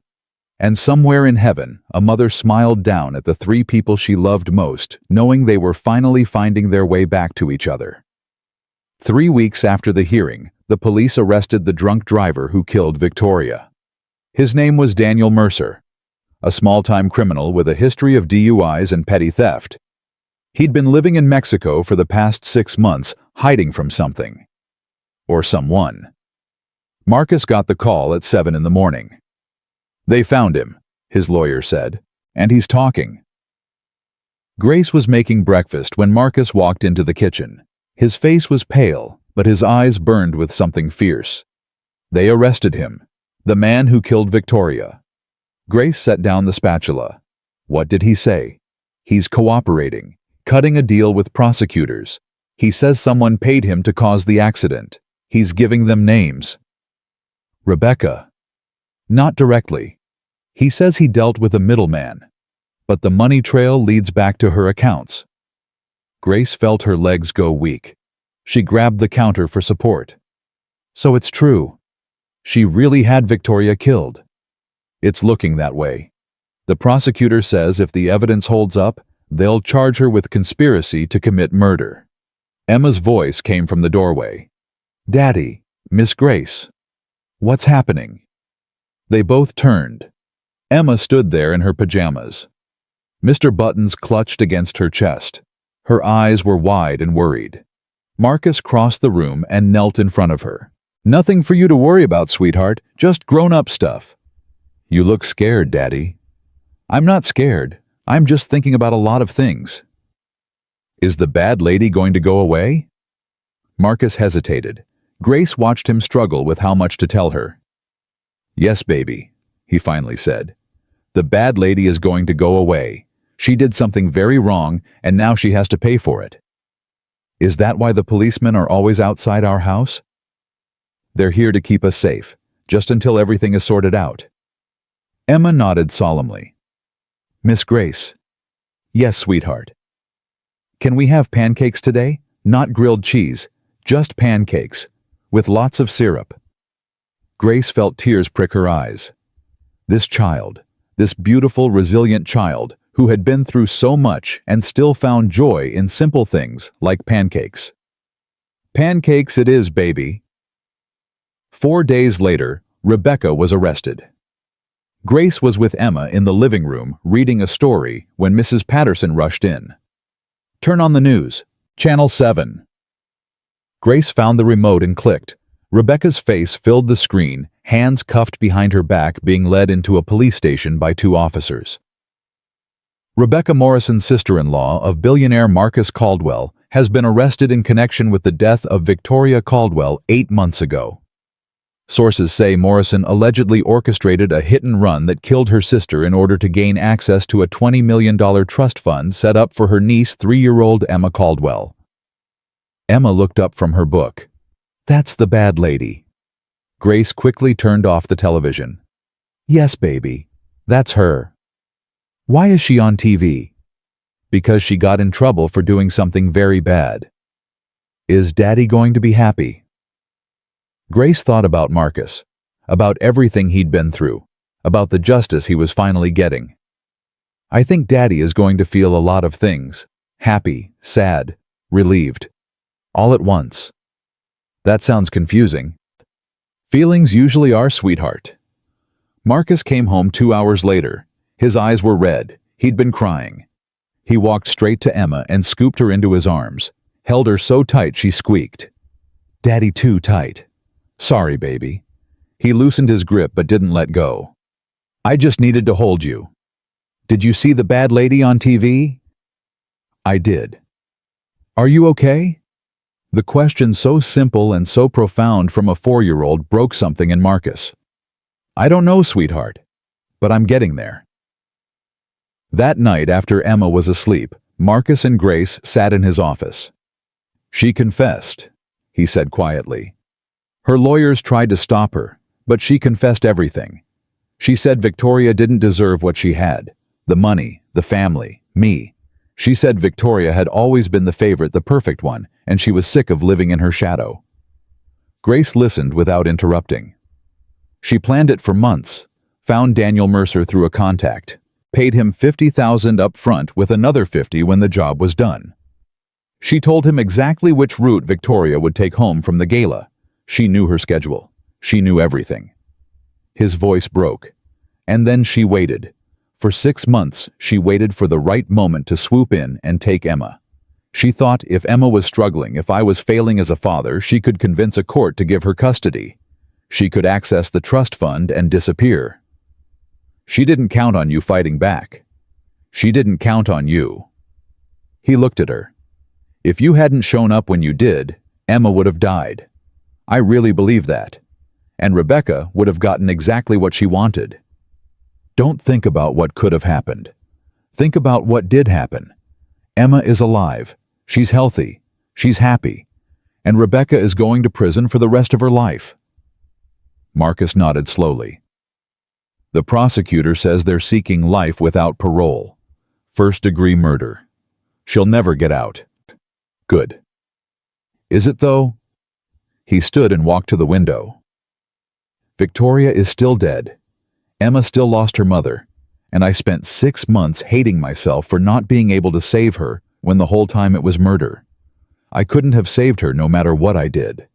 And somewhere in heaven, a mother smiled down at the three people she loved most, knowing they were finally finding their way back to each other. 3 weeks after the hearing, the police arrested the drunk driver who killed Victoria. His name was Daniel Mercer, a small-time criminal with a history of DUIs and petty theft. He'd been living in Mexico for the past 6 months, hiding from something. Or someone. Marcus got the call at 7 in the morning. They found him, his lawyer said, and he's talking. Grace was making breakfast when Marcus walked into the kitchen. His face was pale, but his eyes burned with something fierce. They arrested him, the man who killed Victoria. Grace set down the spatula. What did he say? He's cooperating, cutting a deal with prosecutors. He says someone paid him to cause the accident. He's giving them names. Rebecca. Not directly. He says he dealt with a middleman, but the money trail leads back to her accounts. Grace felt her legs go weak. She grabbed the counter for support. So it's true. She really had Victoria killed. It's looking that way. The prosecutor says if the evidence holds up, they'll charge her with conspiracy to commit murder. Emma's voice came from the doorway. Daddy, Miss Grace. What's happening? They both turned. Emma stood there in her pajamas. Mr. Buttons clutched against her chest. Her eyes were wide and worried. Marcus crossed the room and knelt in front of her. Nothing for you to worry about, sweetheart. Just grown-up stuff. You look scared, Daddy. I'm not scared. I'm just thinking about a lot of things. Is the bad lady going to go away? Marcus hesitated. Grace watched him struggle with how much to tell her. Yes, baby, he finally said. The bad lady is going to go away. She did something very wrong, and now she has to pay for it. Is that why the policemen are always outside our house? They're here to keep us safe, just until everything is sorted out. Emma nodded solemnly. Miss Grace. Yes, sweetheart. Can we have pancakes today? Not grilled cheese, just pancakes, with lots of syrup. Grace felt tears prick her eyes. This child, this beautiful, resilient child, who had been through so much and still found joy in simple things like pancakes. Pancakes it is, baby. 4 days later, Rebecca was arrested. Grace was with Emma in the living room reading a story when Mrs. Patterson rushed in. Turn on the news. Channel 7. Grace found the remote and clicked. Rebecca's face filled the screen, hands cuffed behind her back, being led into a police station by 2 officers. Rebecca Morrison's sister-in-law of billionaire Marcus Caldwell has been arrested in connection with the death of Victoria Caldwell 8 months ago. Sources say Morrison allegedly orchestrated a hit-and-run that killed her sister in order to gain access to a $20 million trust fund set up for her niece, 3-year-old Emma Caldwell. Emma looked up from her book. That's the bad lady. Grace quickly turned off the television. Yes, baby. That's her. Why is she on TV? Because she got in trouble for doing something very bad. Is Daddy going to be happy? Grace thought about Marcus, about everything he'd been through, about the justice he was finally getting. I think Daddy is going to feel a lot of things, happy, sad, relieved, all at once. That sounds confusing. Feelings usually are, sweetheart. Marcus came home 2 hours later. His eyes were red. He'd been crying. He walked straight to Emma and scooped her into his arms, held her so tight she squeaked. Daddy, too tight. Sorry, baby. He loosened his grip but didn't let go. I just needed to hold you. Did you see the bad lady on TV? I did. Are you okay? The question, so simple and so profound from a 4-year-old, broke something in Marcus. I don't know, sweetheart, but I'm getting there. That night, after Emma was asleep, Marcus and Grace sat in his office. She confessed, he said quietly. Her lawyers tried to stop her, but she confessed everything. She said Victoria didn't deserve what she had, the money, the family, me. She said Victoria had always been the favorite, the perfect one, and she was sick of living in her shadow. Grace listened without interrupting. She planned it for months, found Daniel Mercer through a contact, paid him $50,000 up front with another $50,000 when the job was done. She told him exactly which route Victoria would take home from the gala. She knew her schedule. She knew everything. His voice broke. And then she waited. For 6 months, she waited for the right moment to swoop in and take Emma. She thought if Emma was struggling, if I was failing as a father, she could convince a court to give her custody. She could access the trust fund and disappear. She didn't count on you fighting back. She didn't count on you. He looked at her. If you hadn't shown up when you did, Emma would have died. I really believe that. And Rebecca would have gotten exactly what she wanted. Don't think about what could have happened. Think about what did happen. Emma is alive. She's healthy. She's happy. And Rebecca is going to prison for the rest of her life. Marcus nodded slowly. The prosecutor says they're seeking life without parole. First-degree murder. She'll never get out. Good. Is it, though? He stood and walked to the window. Victoria is still dead. Emma still lost her mother, and I spent 6 months hating myself for not being able to save her when the whole time it was murder. I couldn't have saved her no matter what I did.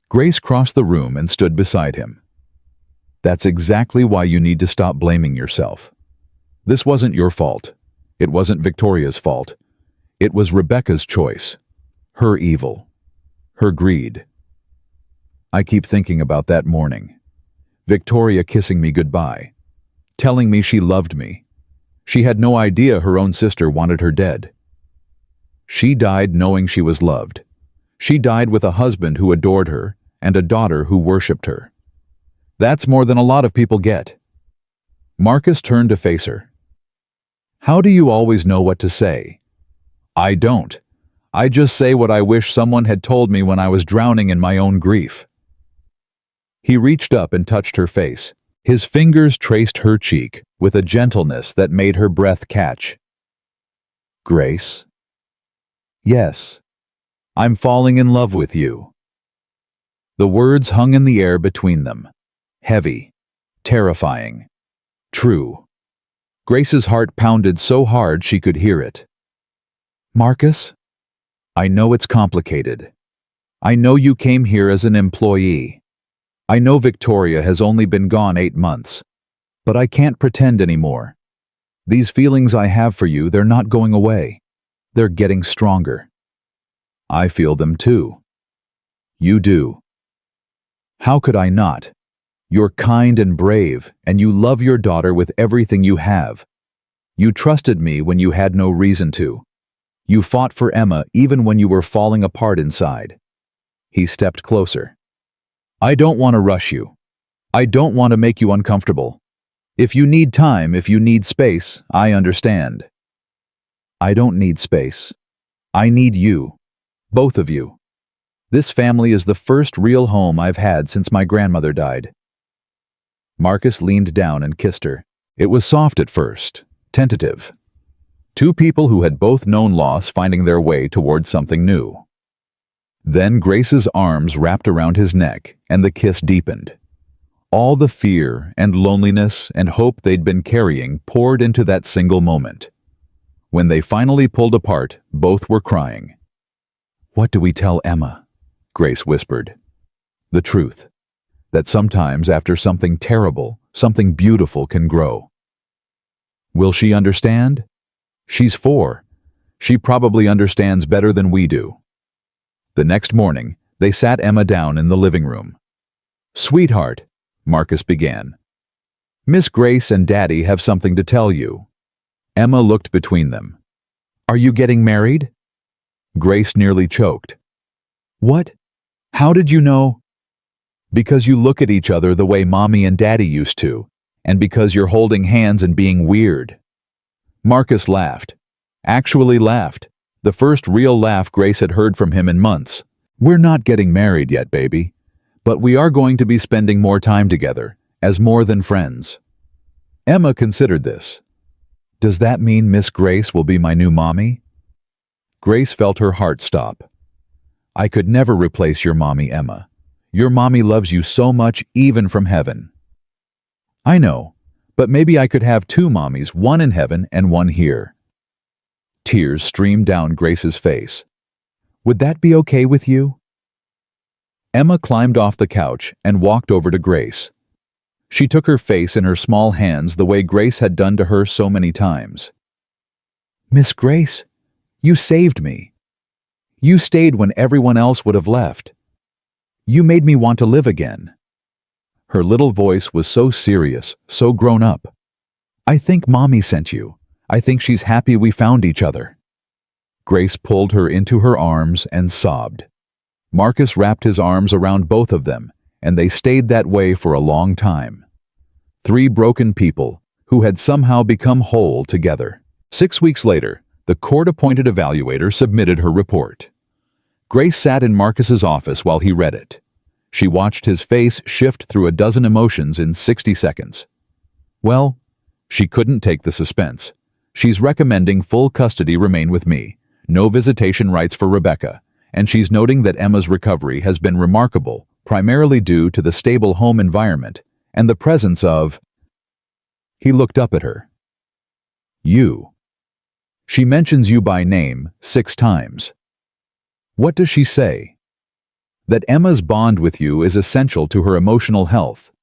Grace crossed the room and stood beside him. That's exactly why you need to stop blaming yourself. This wasn't your fault. It wasn't Victoria's fault. It was Rebecca's choice. Her evil. Her greed. I keep thinking about that morning. Victoria kissing me goodbye, telling me she loved me. She had no idea her own sister wanted her dead. She died knowing she was loved. She died with a husband who adored her and a daughter who worshipped her. That's more than a lot of people get. Marcus turned to face her. How do you always know what to say? I don't. I just say what I wish someone had told me when I was drowning in my own grief. He reached up and touched her face. His fingers traced her cheek with a gentleness that made her breath catch. Grace? Yes. I'm falling in love with you. The words hung in the air between them. Heavy. Terrifying. True. Grace's heart pounded so hard she could hear it. Marcus? I know it's complicated. I know you came here as an employee. I know Victoria has only been gone 8 months, but I can't pretend anymore. These feelings I have for you, they're not going away. They're getting stronger. I feel them too. You do. How could I not? You're kind and brave, and you love your daughter with everything you have. You trusted me when you had no reason to. You fought for Emma even when you were falling apart inside. He stepped closer. I don't want to rush you. I don't want to make you uncomfortable. If you need time, if you need space, I understand. I don't need space. I need you. Both of you. This family is the first real home I've had since my grandmother died." Marcus leaned down and kissed her. It was soft at first, tentative. Two people who had both known loss finding their way toward something new. Then Grace's arms wrapped around his neck, and the kiss deepened. All the fear and loneliness and hope they'd been carrying poured into that single moment. When they finally pulled apart, both were crying. "What do we tell Emma?" Grace whispered. "The truth. That sometimes after something terrible, something beautiful can grow." "Will she understand?" "She's 4. She probably understands better than we do." The next morning, they sat Emma down in the living room. "Sweetheart," Marcus began, "Miss Grace and Daddy have something to tell you." Emma looked between them. "Are you getting married?" Grace nearly choked. "What? How did you know?" "Because you look at each other the way Mommy and Daddy used to, and because you're holding hands and being weird." Marcus laughed. Actually laughed. The first real laugh Grace had heard from him in months. "We're not getting married yet, baby. But we are going to be spending more time together, as more than friends." Emma considered this. "Does that mean Miss Grace will be my new mommy?" Grace felt her heart stop. "I could never replace your mommy, Emma. Your mommy loves you so much, even from heaven." "I know, but maybe I could have 2 mommies, one in heaven and one here." Tears streamed down Grace's face. "Would that be okay with you?" Emma climbed off the couch and walked over to Grace. She took her face in her small hands the way Grace had done to her so many times. "Miss Grace, you saved me. You stayed when everyone else would have left. You made me want to live again." Her little voice was so serious, so grown up. "I think Mommy sent you. I think she's happy we found each other." Grace pulled her into her arms and sobbed. Marcus wrapped his arms around both of them, and they stayed that way for a long time. 3 broken people who had somehow become whole together. 6 weeks later, the court-appointed evaluator submitted her report. Grace sat in Marcus's office while he read it. She watched his face shift through a dozen emotions in 60 seconds. Well, she couldn't take the suspense. She's recommending full custody remain with me, no visitation rights for Rebecca, and she's noting that Emma's recovery has been remarkable, primarily due to the stable home environment and the presence of... He looked up at her. "You. She mentions you by name 6 times. What does she say?" "That Emma's bond with you is essential to her emotional health.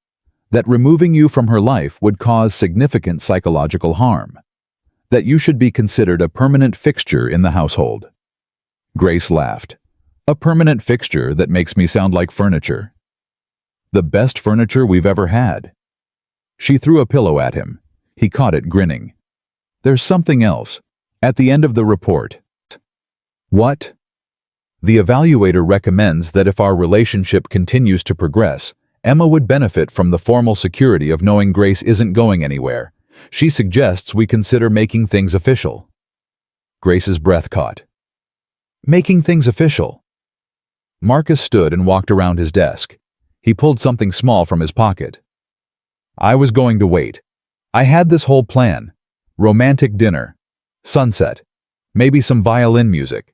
That removing you from her life would cause significant psychological harm. That you should be considered a permanent fixture in the household." Grace laughed. "A permanent fixture that makes me sound like furniture." "The best furniture we've ever had." She threw a pillow at him. He caught it, grinning. "There's something else. At the end of the report." "What?" "The evaluator recommends that if our relationship continues to progress, Emma would benefit from the formal security of knowing Grace isn't going anywhere. She suggests we consider making things official." Grace's breath caught. "Making things official?" Marcus stood and walked around his desk. He pulled something small from his pocket. "I was going to wait. I had this whole plan. Romantic dinner. Sunset. Maybe some violin music."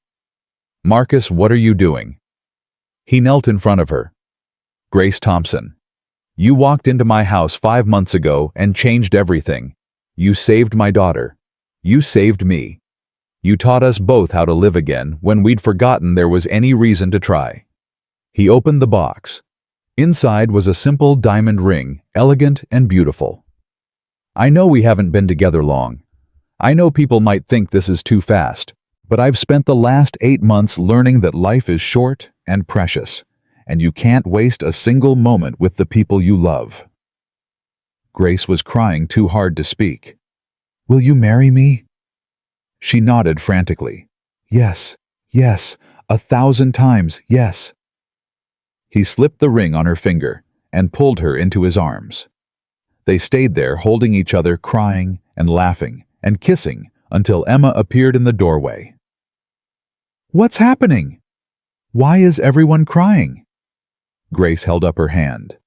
"Marcus, what are you doing?" He knelt in front of her. "Grace Thompson, you walked into my house 5 months ago and changed everything. You saved my daughter. You saved me. You taught us both how to live again when we'd forgotten there was any reason to try." He opened the box. Inside was a simple diamond ring, elegant and beautiful. "I know we haven't been together long. I know people might think this is too fast, but I've spent the last 8 months learning that life is short and precious, and you can't waste a single moment with the people you love." Grace was crying too hard to speak. "Will you marry me?" She nodded frantically. "Yes, yes, 1,000 times, yes." He slipped the ring on her finger and pulled her into his arms. They stayed there holding each other, crying and laughing and kissing until Emma appeared in the doorway. "What's happening?" Why is everyone crying? Grace held up her hand.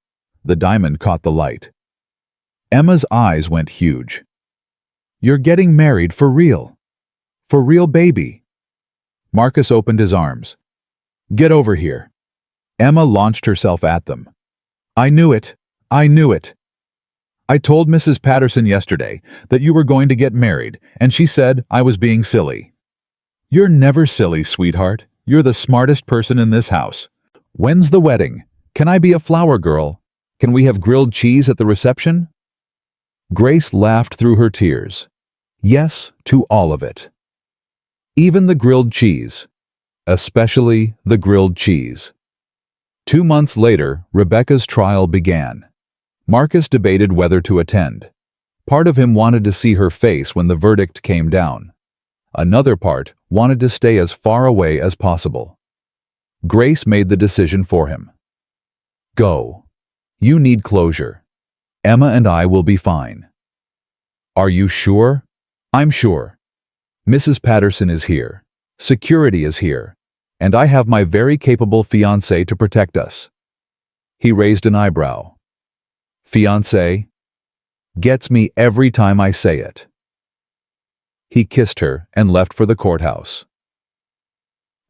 The diamond caught the light. Emma's eyes went huge. You're getting married for real. For real, baby. Marcus opened his arms. Get over here. Emma launched herself at them. I knew it. I knew it. I told Mrs. Patterson yesterday that you were going to get married, and she said I was being silly. You're never silly, sweetheart. You're the smartest person in this house. When's the wedding? Can I be a flower girl? Can we have grilled cheese at the reception? Grace laughed through her tears. Yes, to all of it. Even the grilled cheese. Especially the grilled cheese. 2 months later, Rebecca's trial began. Marcus debated whether to attend. Part of him wanted to see her face when the verdict came down. Another part wanted to stay as far away as possible. Grace made the decision for him. Go. You need closure. Emma and I will be fine. Are you sure? I'm sure. Mrs. Patterson is here. Security is here. And I have my very capable fiancé to protect us. He raised an eyebrow. Fiancé? Gets me every time I say it. He kissed her and left for the courthouse.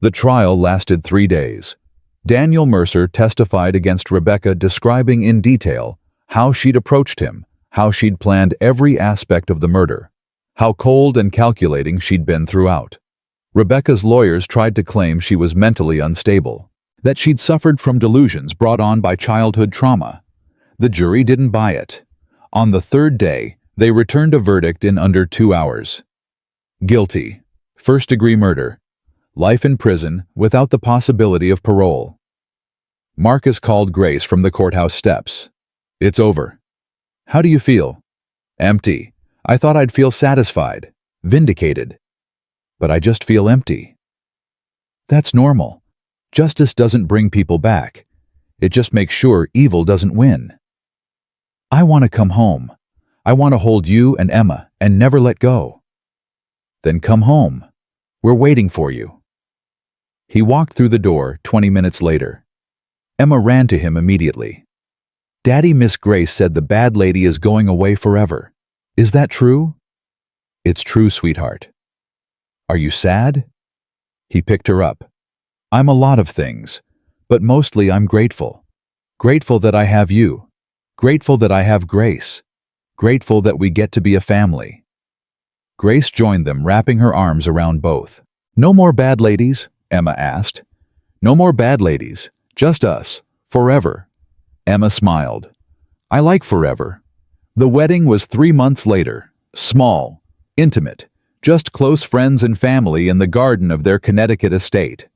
The trial lasted 3 days. Daniel Mercer testified against Rebecca, describing in detail how she'd approached him, how she'd planned every aspect of the murder, how cold and calculating she'd been throughout. Rebecca's lawyers tried to claim she was mentally unstable, that she'd suffered from delusions brought on by childhood trauma. The jury didn't buy it. On the 3rd day, they returned a verdict in under 2 hours. Guilty. First-degree murder. Life in prison without the possibility of parole. Marcus called Grace from the courthouse steps. It's over. How do you feel? Empty. I thought I'd feel satisfied, vindicated. But I just feel empty. That's normal. Justice doesn't bring people back. It just makes sure evil doesn't win. I want to come home. I want to hold you and Emma and never let go. Then come home. We're waiting for you. He walked through the door 20 minutes later. Emma ran to him immediately. Daddy, Miss Grace said the bad lady is going away forever. Is that true? It's true, sweetheart. Are you sad? He picked her up. I'm a lot of things, but mostly I'm grateful. Grateful that I have you. Grateful that I have Grace. Grateful that we get to be a family. Grace joined them, wrapping her arms around both. No more bad ladies? Emma asked. No more bad ladies. Just us. Forever. Emma smiled. I like forever. The wedding was 3 months later. Small. Intimate. Just close friends and family in the garden of their Connecticut estate.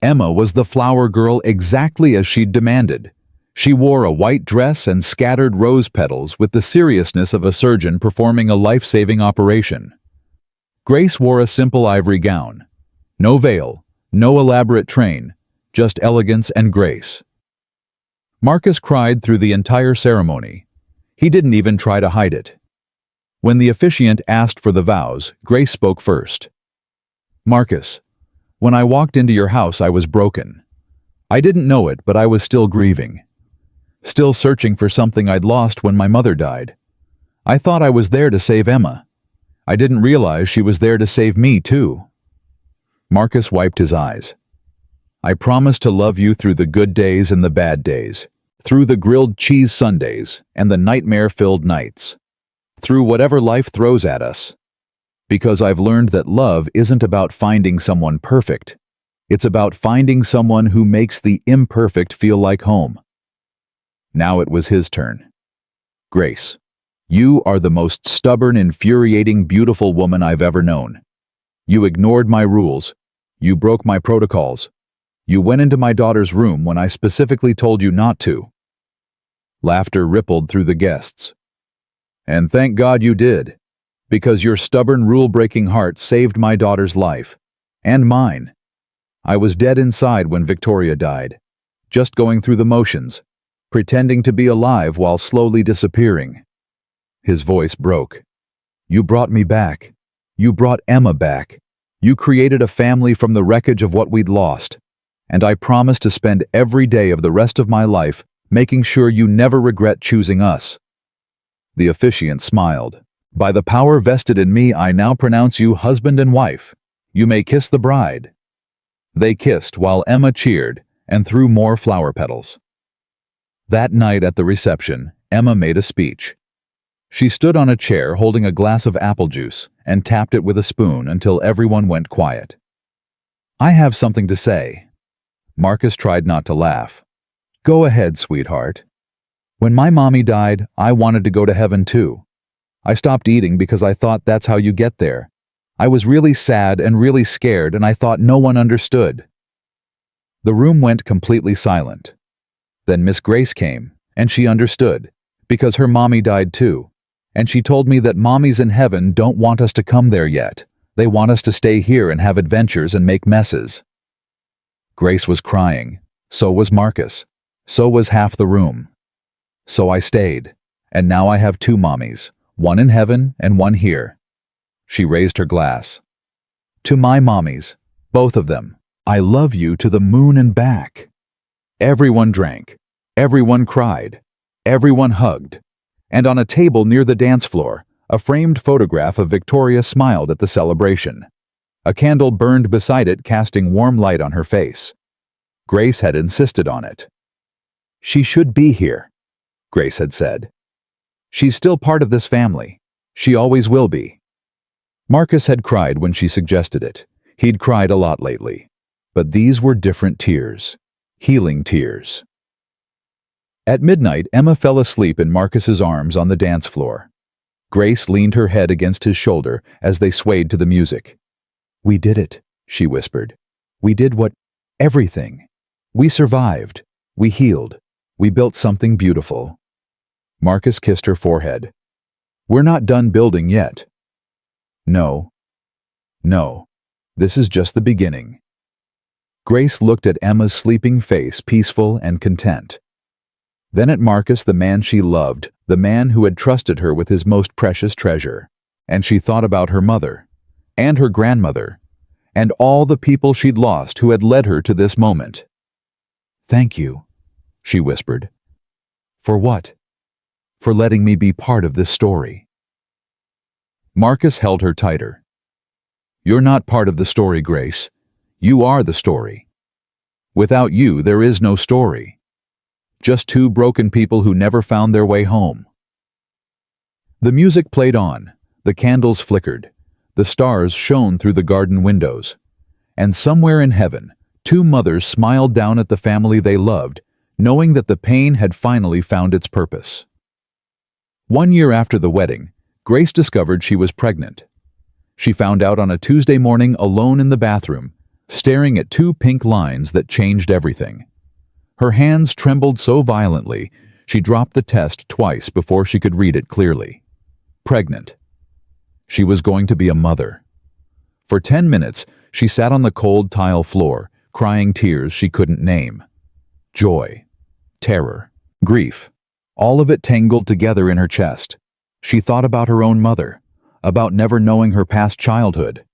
Emma was the flower girl exactly as she'd demanded. She wore a white dress and scattered rose petals with the seriousness of a surgeon performing a life-saving operation. Grace wore a simple ivory gown. No veil, no elaborate train, just elegance and grace. Marcus cried through the entire ceremony. He didn't even try to hide it. When the officiant asked for the vows, Grace spoke first. Marcus, when I walked into your house, I was broken. I didn't know it, but I was still grieving. Still searching for something I'd lost when my mother died. I thought I was there to save Emma. I didn't realize she was there to save me, too. Marcus wiped his eyes. I promise to love you through the good days and the bad days, through the grilled cheese Sundays and the nightmare-filled nights, through whatever life throws at us. Because I've learned that love isn't about finding someone perfect. It's about finding someone who makes the imperfect feel like home. Now it was his turn. Grace, you are the most stubborn, infuriating, beautiful woman I've ever known. You ignored my rules. You broke my protocols. You went into my daughter's room when I specifically told you not to. Laughter rippled through the guests. And thank God you did, because your stubborn, rule-breaking heart saved my daughter's life. And mine. I was dead inside when Victoria died, just going through the motions, pretending to be alive while slowly disappearing. His voice broke. You brought me back. You brought Emma back. You created a family from the wreckage of what we'd lost. and I promise to spend every day of the rest of my life making sure you never regret choosing us." The officiant smiled. "By the power vested in me, I now pronounce you husband and wife. You may kiss the bride." They kissed while Emma cheered and threw more flower petals. That night at the reception, Emma made a speech. She stood on a chair holding a glass of apple juice and tapped it with a spoon until everyone went quiet. "I have something to say." Marcus tried not to laugh. "Go ahead, sweetheart. When my mommy died, I wanted to go to heaven too. I stopped eating because I thought that's how you get there. I was really sad and really scared, and I thought no one understood." The room went completely silent. Then Miss Grace came, and she understood, because her mommy died too. And she told me that mommies in heaven don't want us to come there yet. They want us to stay here and have adventures and make messes. Grace was crying. So was Marcus. So was half the room. So I stayed, and now I have two mommies, one in heaven and one here. She raised her glass. "To my mommies, both of them, I love you to the moon and back." Everyone drank. Everyone cried. Everyone hugged. And on a table near the dance floor, a framed photograph of Victoria smiled at the celebration. A candle burned beside it, casting warm light on her face. Grace had insisted on it. "She should be here," Grace had said. "She's still part of this family. She always will be." Marcus had cried when she suggested it. He'd cried a lot lately. But these were different tears. Healing tears. At midnight, Emma fell asleep in Marcus's arms on the dance floor. Grace leaned her head against his shoulder as they swayed to the music. "We did it," she whispered. "We did everything. We survived. We healed. We built something beautiful." Marcus kissed her forehead. "We're not done building yet." No. This is just the beginning." Grace looked at Emma's sleeping face, peaceful and content. Then at Marcus, the man she loved, the man who had trusted her with his most precious treasure. And she thought about her mother, and her grandmother, and all the people she'd lost who had led her to this moment. "Thank you," she whispered. "For what?" "For letting me be part of this story." Marcus held her tighter. "You're not part of the story, Grace. You are the story. Without you, there is no story. Just two broken people who never found their way home." The music played on, the candles flickered, the stars shone through the garden windows, and somewhere in heaven, two mothers smiled down at the family they loved, knowing that the pain had finally found its purpose. 1 year after the wedding, Grace discovered she was pregnant. She found out on a Tuesday morning alone in the bathroom, staring at two pink lines that changed everything. Her hands trembled so violently, she dropped the test twice before she could read it clearly. Pregnant. She was going to be a mother. For 10 minutes, she sat on the cold tile floor, crying tears she couldn't name. Joy, terror, grief, all of it tangled together in her chest. She thought about her own mother, about never knowing her past childhood,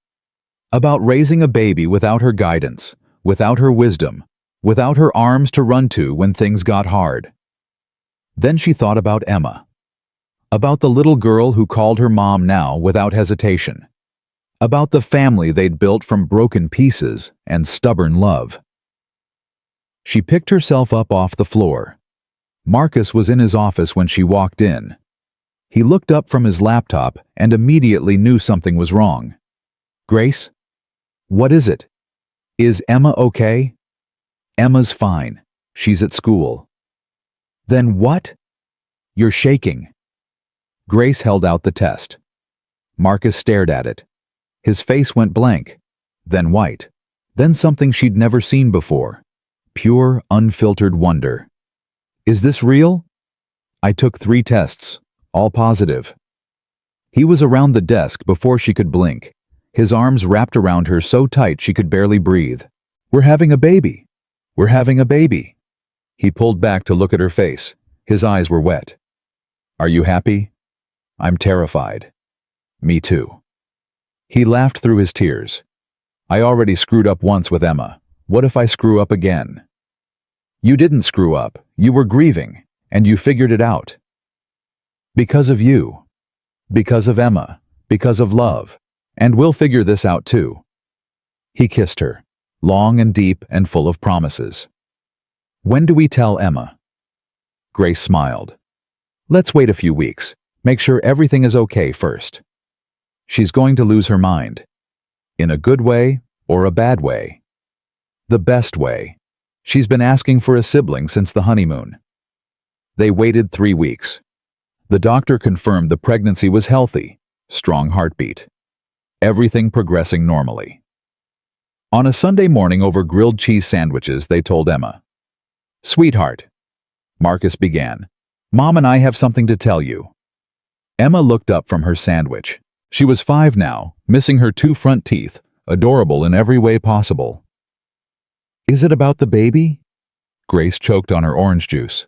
about raising a baby without her guidance, without her wisdom, without her arms to run to when things got hard. Then she thought about Emma, about the little girl who called her mom now without hesitation, about the family they'd built from broken pieces and stubborn love. She picked herself up off the floor. Marcus was in his office when she walked in. He looked up from his laptop and immediately knew something was wrong. "Grace? What is it? Is Emma okay?" "Emma's fine. She's at school." "Then what?" "You're shaking." Grace held out the test. Marcus stared at it. His face went blank, then white, then something she'd never seen before. Pure, unfiltered wonder. "Is this real?" "I took 3 tests, all positive." He was around the desk before she could blink, his arms wrapped around her so tight she could barely breathe. "We're having a baby. We're having a baby." He pulled back to look at her face. His eyes were wet. "Are you happy?" "I'm terrified." "Me too." He laughed through his tears. "I already screwed up once with Emma. What if I screw up again? You didn't screw up. You were grieving, and you figured it out. Because of you. Because of Emma. Because of love. And we'll figure this out too. He kissed her, long and deep and full of promises. When do we tell Emma? Grace smiled. Let's wait a few weeks. Make sure everything is okay first. She's going to lose her mind. In a good way or a bad way? The best way. She's been asking for a sibling since the honeymoon. They waited 3 weeks. The doctor confirmed the pregnancy was healthy, strong heartbeat. Everything progressing normally. On a Sunday morning over grilled cheese sandwiches, they told Emma. Sweetheart, Marcus began, Mom and I have something to tell you. Emma looked up from her sandwich. She was 5 now, missing her 2 front teeth, adorable in every way possible. Is it about the baby? Grace choked on her orange juice.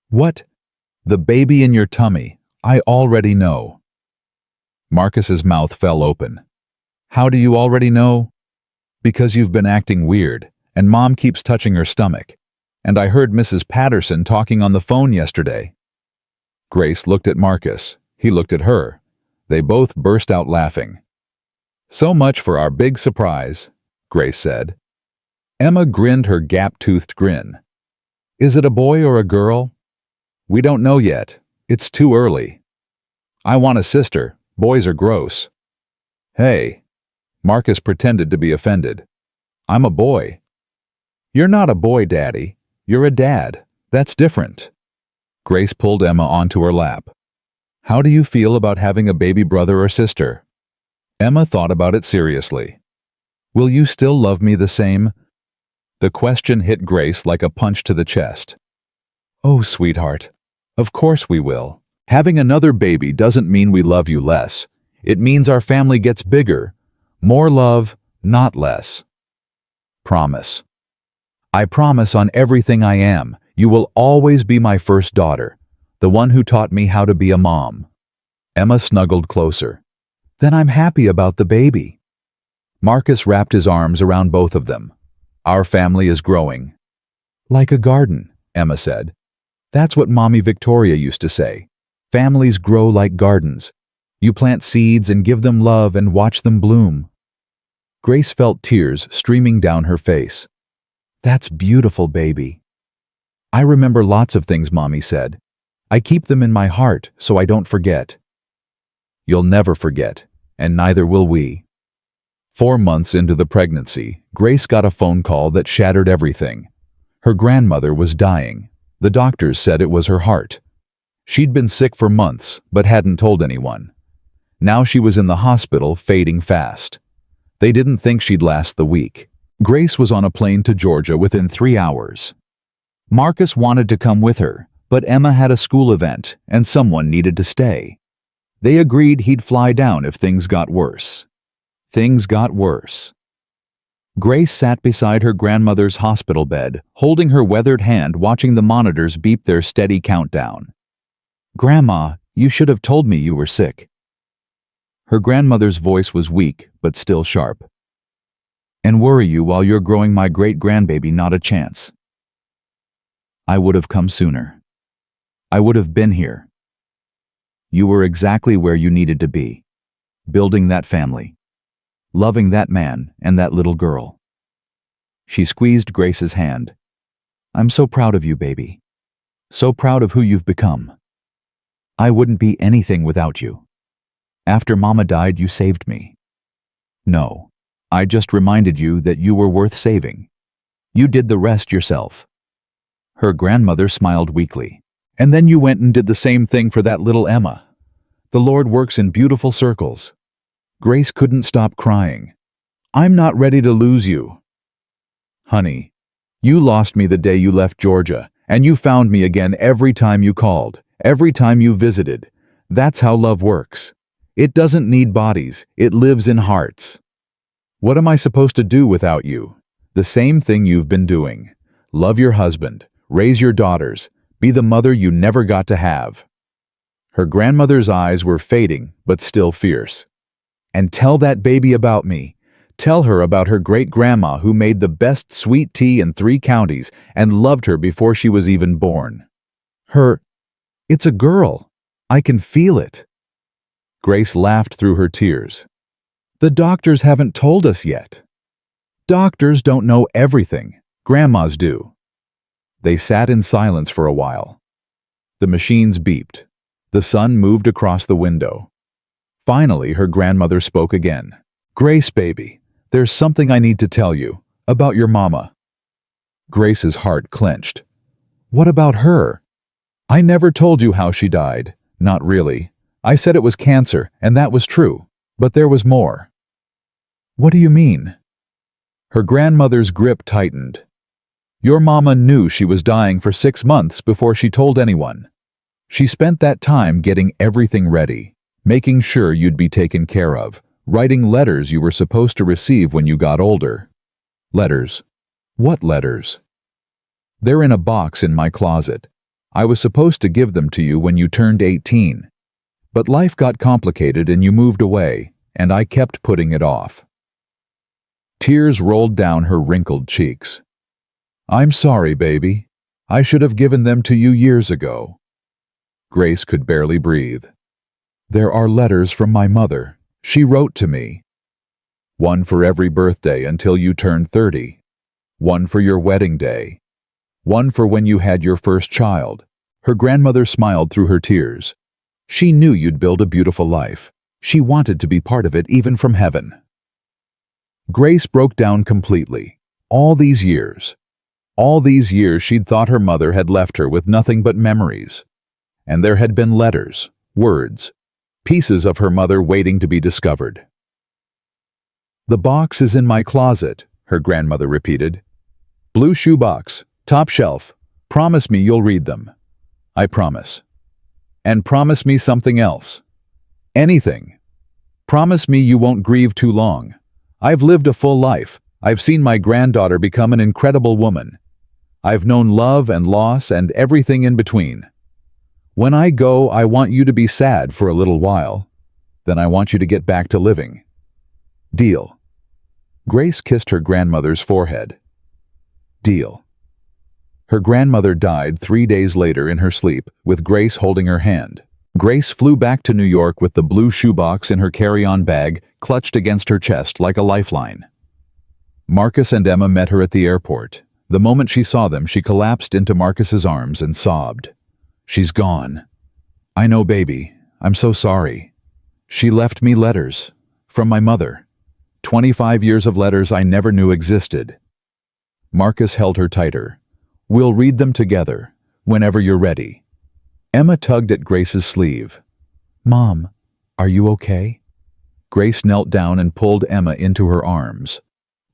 What? The baby in your tummy. I already know. Marcus's mouth fell open. How do you already know? Because you've been acting weird, and Mom keeps touching her stomach. And I heard Mrs. Patterson talking on the phone yesterday. Grace looked at Marcus. He looked at her. They both burst out laughing. So much for our big surprise, Grace said. Emma grinned her gap-toothed grin. Is it a boy or a girl? We don't know yet. It's too early. I want a sister. Boys are gross. Hey. Marcus pretended to be offended. I'm a boy. You're not a boy, Daddy. You're a dad. That's different. Grace pulled Emma onto her lap. How do you feel about having a baby brother or sister? Emma thought about it seriously. Will you still love me the same? The question hit Grace like a punch to the chest. Oh, sweetheart. Of course we will. Having another baby doesn't mean we love you less. It means our family gets bigger. More love, not less. Promise. I promise on everything I am, you will always be my first daughter, the one who taught me how to be a mom. Emma snuggled closer. Then I'm happy about the baby. Marcus wrapped his arms around both of them. Our family is growing. Like a garden, Emma said. That's what Mommy Victoria used to say. Families grow like gardens. You plant seeds and give them love and watch them bloom. Grace felt tears streaming down her face. That's beautiful, baby. I remember lots of things Mommy said. I keep them in my heart so I don't forget. You'll never forget, and neither will we. 4 months into the pregnancy, Grace got a phone call that shattered everything. Her grandmother was dying. The doctors said it was her heart. She'd been sick for months, but hadn't told anyone. Now she was in the hospital, fading fast. They didn't think she'd last the week. Grace was on a plane to Georgia within 3 hours. Marcus wanted to come with her, but Emma had a school event, and someone needed to stay. They agreed he'd fly down if things got worse. Things got worse. Grace sat beside her grandmother's hospital bed, holding her weathered hand, watching the monitors beep their steady countdown. Grandma, you should have told me you were sick. Her grandmother's voice was weak, but still sharp. And worry you while you're growing my great-grandbaby, not a chance. I would have come sooner. I would have been here. You were exactly where you needed to be, building that family, loving that man and that little girl. She squeezed Grace's hand. I'm so proud of you, baby. So proud of who you've become. I wouldn't be anything without you. After Mama died, you saved me. No, I just reminded you that you were worth saving. You did the rest yourself. Her grandmother smiled weakly. And then you went and did the same thing for that little Emma. The Lord works in beautiful circles. Grace couldn't stop crying. I'm not ready to lose you. Honey, you lost me the day you left Georgia, and you found me again every time you called, every time you visited. That's how love works. It doesn't need bodies, it lives in hearts. What am I supposed to do without you? The same thing you've been doing. Love your husband, raise your daughters, be the mother you never got to have. Her grandmother's eyes were fading, but still fierce. And tell that baby about me. Tell her about her great-grandma who made the best sweet tea in 3 counties and loved her before she was even born. It's a girl. I can feel it. Grace laughed through her tears. The doctors haven't told us yet. Doctors don't know everything. Grandmas do. They sat in silence for a while. The machines beeped. The sun moved across the window. Finally, her grandmother spoke again. Grace, baby, there's something I need to tell you about your mama. Grace's heart clenched. What about her? I never told you how she died. Not really. I said it was cancer, and that was true. But there was more. What do you mean? Her grandmother's grip tightened. Your mama knew she was dying for 6 months before she told anyone. She spent that time getting everything ready, making sure you'd be taken care of, writing letters you were supposed to receive when you got older. Letters. What letters? They're in a box in my closet. I was supposed to give them to you when you turned 18. But life got complicated and you moved away, and I kept putting it off. Tears rolled down her wrinkled cheeks. I'm sorry, baby. I should have given them to you years ago. Grace could barely breathe. There are letters from my mother. She wrote to me. One for every birthday until you turned 30. One for your wedding day. One for when you had your first child. Her grandmother smiled through her tears. She knew you'd build a beautiful life. She wanted to be part of it even from heaven. Grace broke down completely. All these years she'd thought her mother had left her with nothing but memories. And there had been letters, words, pieces of her mother waiting to be discovered. The box is in my closet, her grandmother repeated. Blue shoebox, top shelf. Promise me you'll read them. I promise. And promise me something else. Anything. Promise me you won't grieve too long. I've lived a full life. I've seen my granddaughter become an incredible woman. I've known love and loss and everything in between. When I go, I want you to be sad for a little while. Then I want you to get back to living. Deal. Grace kissed her grandmother's forehead. Deal. Her grandmother died 3 days later in her sleep, with Grace holding her hand. Grace flew back to New York with the blue shoebox in her carry-on bag, clutched against her chest like a lifeline. Marcus and Emma met her at the airport. The moment she saw them, she collapsed into Marcus's arms and sobbed. She's gone. I know, baby. I'm so sorry. She left me letters. From my mother. 25 years of letters I never knew existed. Marcus held her tighter. We'll read them together, whenever you're ready. Emma tugged at Grace's sleeve. Mom, are you okay? Grace knelt down and pulled Emma into her arms.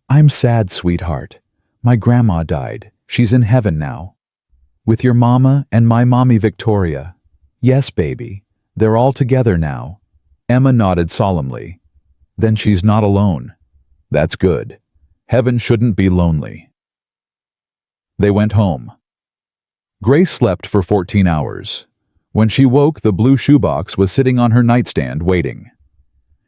I'm sad, sweetheart. My grandma died. She's in heaven now. With your mama and my mommy Victoria. Yes, baby. They're all together now. Emma nodded solemnly. Then she's not alone. That's good. Heaven shouldn't be lonely. They went home. Grace slept for 14 hours. When she woke, the blue shoebox was sitting on her nightstand waiting.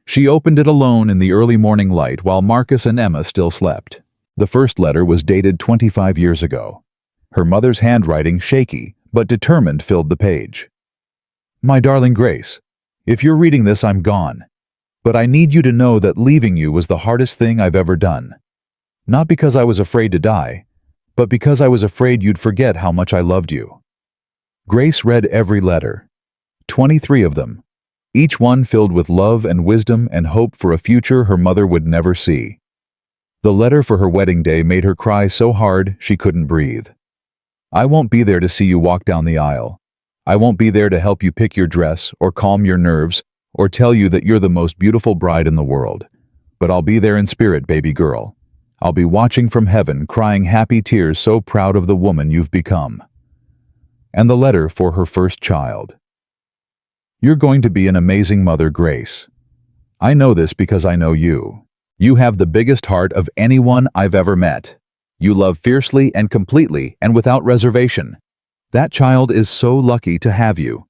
She opened it alone in the early morning light while Marcus and Emma still slept. The first letter was dated 25 years ago. Her mother's handwriting, shaky but determined, filled the page. My darling Grace, if you're reading this, I'm gone. But I need you to know that leaving you was the hardest thing I've ever done. Not because I was afraid to die, but because I was afraid you'd forget how much I loved you. Grace read every letter. 23 of them. Each one filled with love and wisdom and hope for a future her mother would never see. The letter for her wedding day made her cry so hard she couldn't breathe. I won't be there to see you walk down the aisle. I won't be there to help you pick your dress or calm your nerves or tell you that you're the most beautiful bride in the world. But I'll be there in spirit, baby girl. I'll be watching from heaven, crying happy tears, so proud of the woman you've become. And the letter for her first child. You're going to be an amazing mother, Grace. I know this because I know you. You have the biggest heart of anyone I've ever met. You love fiercely and completely and without reservation. That child is so lucky to have you.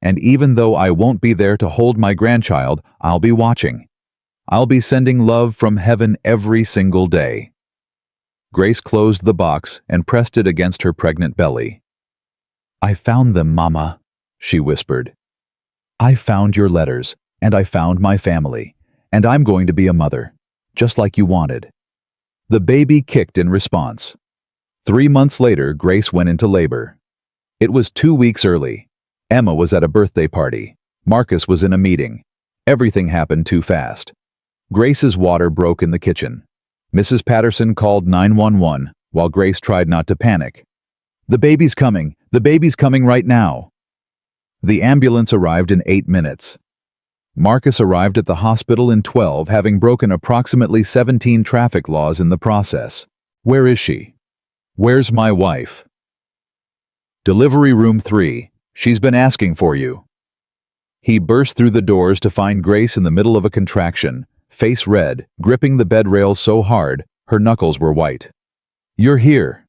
And even though I won't be there to hold my grandchild, I'll be watching. I'll be sending love from heaven every single day." Grace closed the box and pressed it against her pregnant belly. "I found them, Mama," she whispered. "I found your letters, and I found my family, and I'm going to be a mother, just like you wanted." The baby kicked in response. 3 months later, Grace went into labor. It was 2 weeks early. Emma was at a birthday party. Marcus was in a meeting. Everything happened too fast. Grace's water broke in the kitchen. Mrs. Patterson called 911 while Grace tried not to panic. "The baby's coming! The baby's coming right now!" The ambulance arrived in 8 minutes. Marcus arrived at the hospital in 12, having broken approximately 17 traffic laws in the process. "Where is she? Where's my wife?" "Delivery room 3. She's been asking for you." He burst through the doors to find Grace in the middle of a contraction, face red, gripping the bed rail so hard, her knuckles were white. "You're here."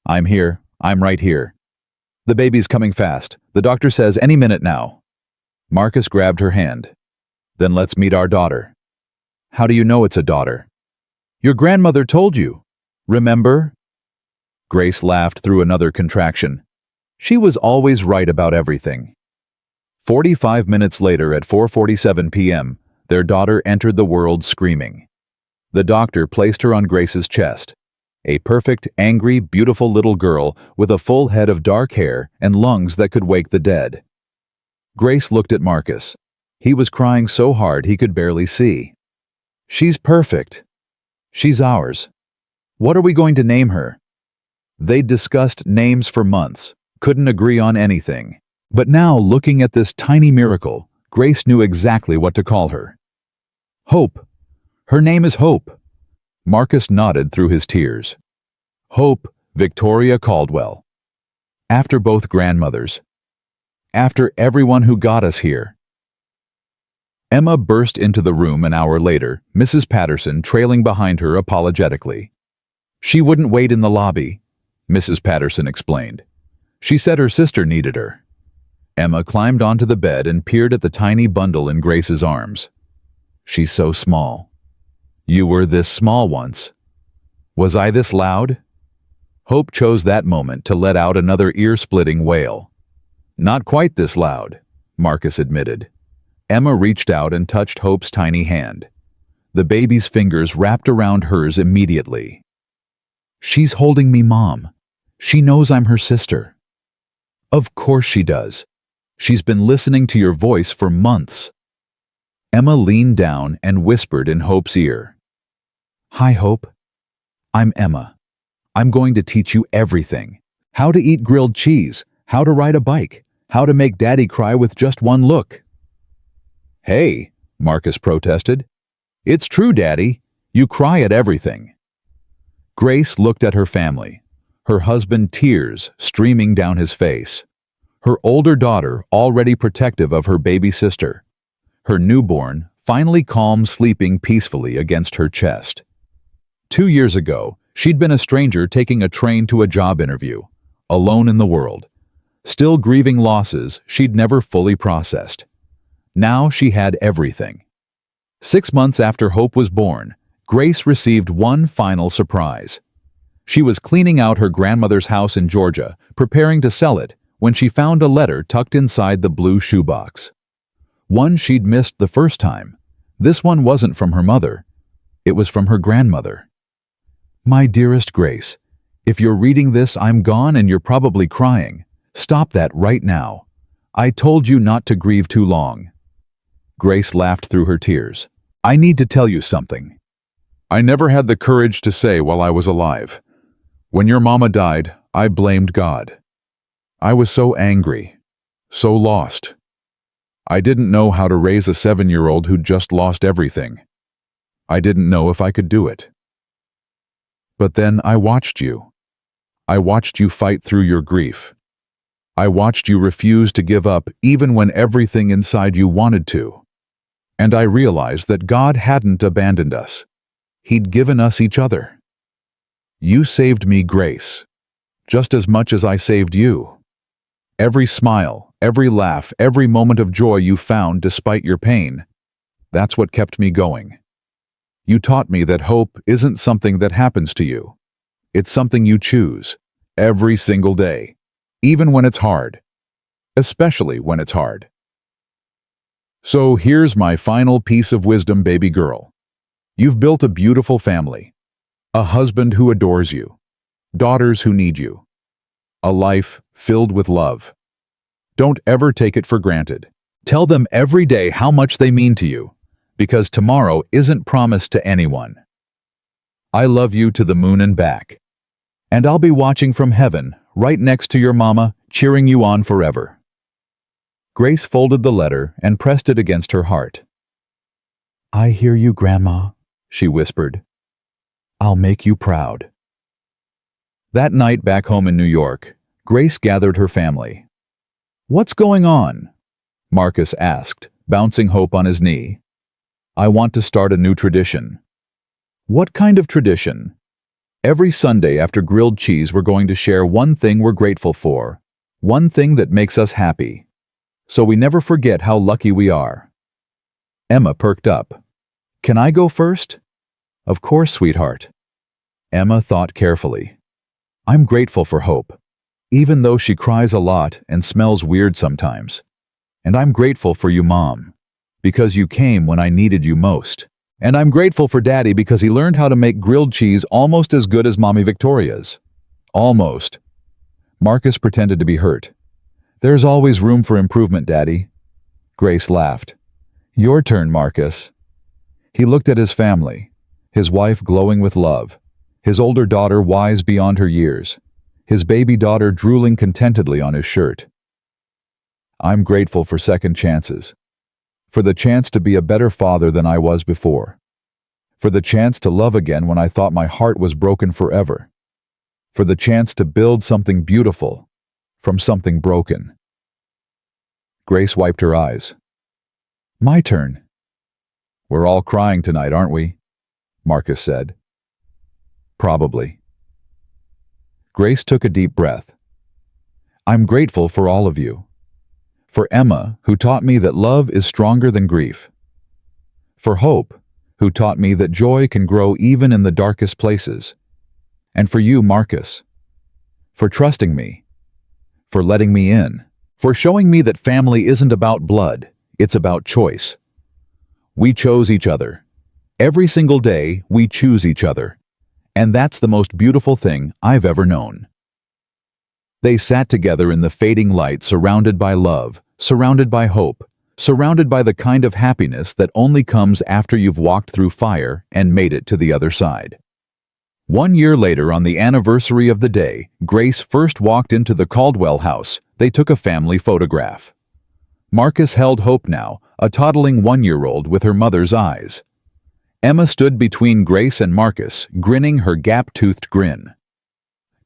"I'm here. I'm right here." "The baby's coming fast. The doctor says any minute now." Marcus grabbed her hand. "Then let's meet our daughter." "How do you know it's a daughter?" "Your grandmother told you. Remember?" Grace laughed through another contraction. She was always right about everything. 45 minutes later at 4:47 p.m., their daughter entered the world screaming. The doctor placed her on Grace's chest. A perfect, angry, beautiful little girl with a full head of dark hair and lungs that could wake the dead. Grace looked at Marcus. He was crying so hard he could barely see. "She's perfect. She's ours. What are we going to name her?" They'd discussed names for months, couldn't agree on anything. But now, looking at this tiny miracle, Grace knew exactly what to call her. "Hope. Her name is Hope." Marcus nodded through his tears. "Hope Victoria Caldwell. After both grandmothers. After everyone who got us here." Emma burst into the room an hour later, Mrs. Patterson trailing behind her apologetically. "She wouldn't wait in the lobby," Mrs. Patterson explained. "She said her sister needed her." Emma climbed onto the bed and peered at the tiny bundle in Grace's arms. "She's so small. You were this small once. Was I this loud?" Hope chose that moment to let out another ear-splitting wail. "Not quite this loud," Marcus admitted. Emma reached out and touched Hope's tiny hand. The baby's fingers wrapped around hers immediately. "She's holding me, Mom. She knows I'm her sister." "Of course she does. She's been listening to your voice for months." Emma leaned down and whispered in Hope's ear. "Hi, Hope. I'm Emma. I'm going to teach you everything. How to eat grilled cheese, how to ride a bike, how to make Daddy cry with just one look." "Hey," Marcus protested. "It's true, Daddy. You cry at everything." Grace looked at her family, her husband tears streaming down his face, her older daughter already protective of her baby sister, her newborn finally calm sleeping peacefully against her chest. 2 years ago, she'd been a stranger taking a train to a job interview, alone in the world, still grieving losses she'd never fully processed. Now she had everything. 6 months after Hope was born, Grace received one final surprise. She was cleaning out her grandmother's house in Georgia, preparing to sell it, when she found a letter tucked inside the blue shoebox. One she'd missed the first time. This one wasn't from her mother. It was from her grandmother. "My dearest Grace, if you're reading this, I'm gone and you're probably crying. Stop that right now. I told you not to grieve too long." Grace laughed through her tears. "I need to tell you something. I never had the courage to say while I was alive. When your mama died, I blamed God. I was so angry, so lost. I didn't know how to raise a 7-year-old who'd just lost everything. I didn't know if I could do it. But then I watched you. I watched you fight through your grief. I watched you refuse to give up even when everything inside you wanted to. And I realized that God hadn't abandoned us. He'd given us each other. You saved me, Grace, just as much as I saved you. Every smile, every laugh, every moment of joy you found despite your pain, that's what kept me going. You taught me that hope isn't something that happens to you. It's something you choose, every single day, even when it's hard, especially when it's hard. So here's my final piece of wisdom, baby girl. You've built a beautiful family, a husband who adores you, daughters who need you, a life filled with love. Don't ever take it for granted. Tell them every day how much they mean to you, because tomorrow isn't promised to anyone. I love you to the moon and back. And I'll be watching from heaven, right next to your mama, cheering you on forever. Grace folded the letter and pressed it against her heart. I hear you, Grandma, she whispered. I'll make you proud. That night back home in New York, Grace gathered her family. What's going on? Marcus asked, bouncing Hope on his knee. I want to start a new tradition. What kind of tradition? Every Sunday after grilled cheese we're going to share one thing we're grateful for, one thing that makes us happy, so we never forget how lucky we are. Emma perked up. Can I go first? Of course, sweetheart. Emma thought carefully. I'm grateful for Hope, even though she cries a lot and smells weird sometimes. And I'm grateful for you, Mom, because you came when I needed you most. And I'm grateful for Daddy because he learned how to make grilled cheese almost as good as Mommy Victoria's. Almost. Marcus pretended to be hurt. There's always room for improvement, Daddy. Grace laughed. Your turn, Marcus. He looked at his family, his wife glowing with love, his older daughter wise beyond her years, his baby daughter drooling contentedly on his shirt. I'm grateful for second chances, for the chance to be a better father than I was before, for the chance to love again when I thought my heart was broken forever, for the chance to build something beautiful from something broken. Grace wiped her eyes. My turn. We're all crying tonight, aren't we? Marcus said. Probably. Grace took a deep breath. I'm grateful for all of you. For Emma, who taught me that love is stronger than grief. For Hope, who taught me that joy can grow even in the darkest places. And for you, Marcus, for trusting me, for letting me in, for showing me that family isn't about blood, it's about choice. We chose each other. Every single day, we choose each other. And that's the most beautiful thing I've ever known. They sat together in the fading light, surrounded by love, surrounded by hope, surrounded by the kind of happiness that only comes after you've walked through fire and made it to the other side. 1 year later, on the anniversary of the day Grace first walked into the Caldwell house, they took a family photograph. Marcus held Hope now, a toddling 1-year-old with her mother's eyes. Emma stood between Grace and Marcus, grinning her gap-toothed grin.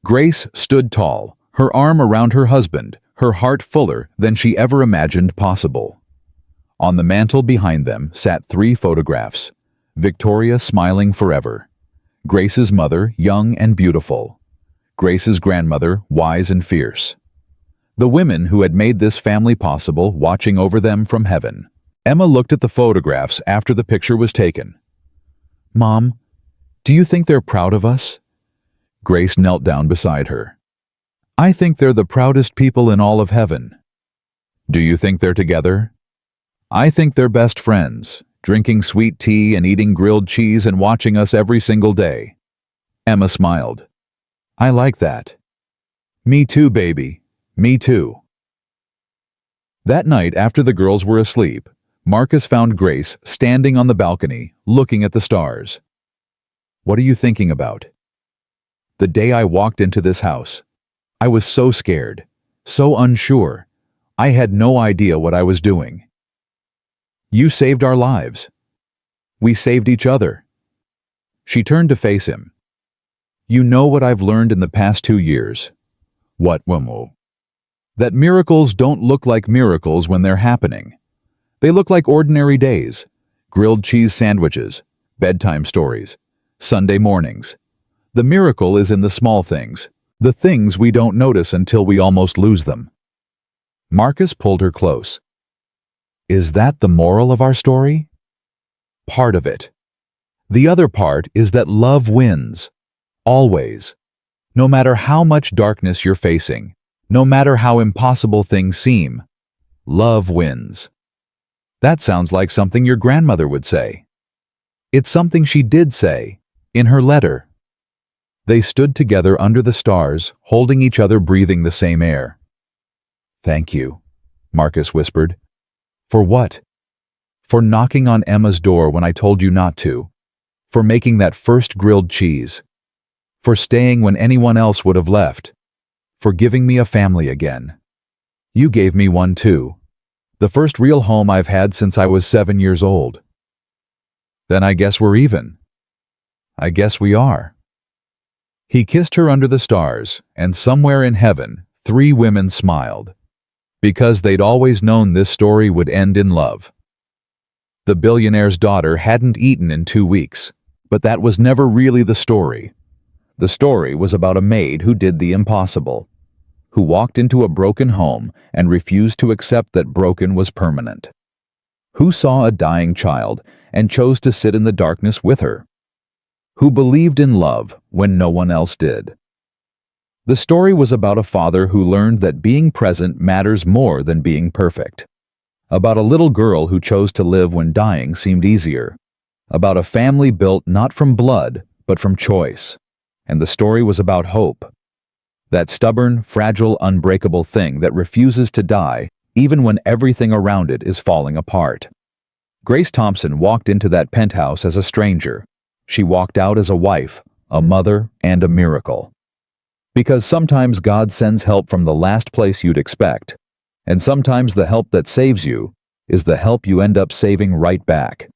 Grace stood tall, her arm around her husband, her heart fuller than she ever imagined possible. On the mantel behind them sat 3 photographs, Victoria smiling forever, Grace's mother young and beautiful, Grace's grandmother wise and fierce. The women who had made this family possible watching over them from heaven. Emma looked at the photographs after the picture was taken. Mom, do you think they're proud of us? Grace knelt down beside her. I think they're the proudest people in all of heaven. Do you think they're together? I think they're best friends, drinking sweet tea and eating grilled cheese and watching us every single day. Emma smiled. I like that. Me too, baby. Me too. That night, after the girls were asleep, Marcus found Grace standing on the balcony, looking at the stars. What are you thinking about? The day I walked into this house, I was so scared, so unsure. I had no idea what I was doing. You saved our lives. We saved each other. She turned to face him. You know what I've learned in the past 2 years. What, Womo? That miracles don't look like miracles when they're happening. They look like ordinary days, grilled cheese sandwiches, bedtime stories, Sunday mornings. The miracle is in the small things, the things we don't notice until we almost lose them. Marcus pulled her close. Is that the moral of our story? Part of it. The other part is that love wins. Always. No matter how much darkness you're facing, no matter how impossible things seem, love wins. That sounds like something your grandmother would say. It's something she did say, in her letter. They stood together under the stars, holding each other, breathing the same air. "Thank you," Marcus whispered. "For what?" "For knocking on Emma's door when I told you not to. For making that first grilled cheese. For staying when anyone else would have left. For giving me a family again. You gave me one too. The first real home I've had since I was 7 years old." "Then I guess we're even." "I guess we are." He kissed her under the stars, and somewhere in heaven, 3 women smiled. Because they'd always known this story would end in love. The billionaire's daughter hadn't eaten in 2 weeks, but that was never really the story. The story was about a maid who did the impossible, who walked into a broken home and refused to accept that broken was permanent, who saw a dying child and chose to sit in the darkness with her, who believed in love when no one else did. The story was about a father who learned that being present matters more than being perfect, about a little girl who chose to live when dying seemed easier, about a family built not from blood but from choice, and the story was about hope. That stubborn, fragile, unbreakable thing that refuses to die even when everything around it is falling apart. Grace Thompson walked into that penthouse as a stranger. She walked out as a wife, a mother, and a miracle. Because sometimes God sends help from the last place you'd expect, and sometimes the help that saves you is the help you end up saving right back.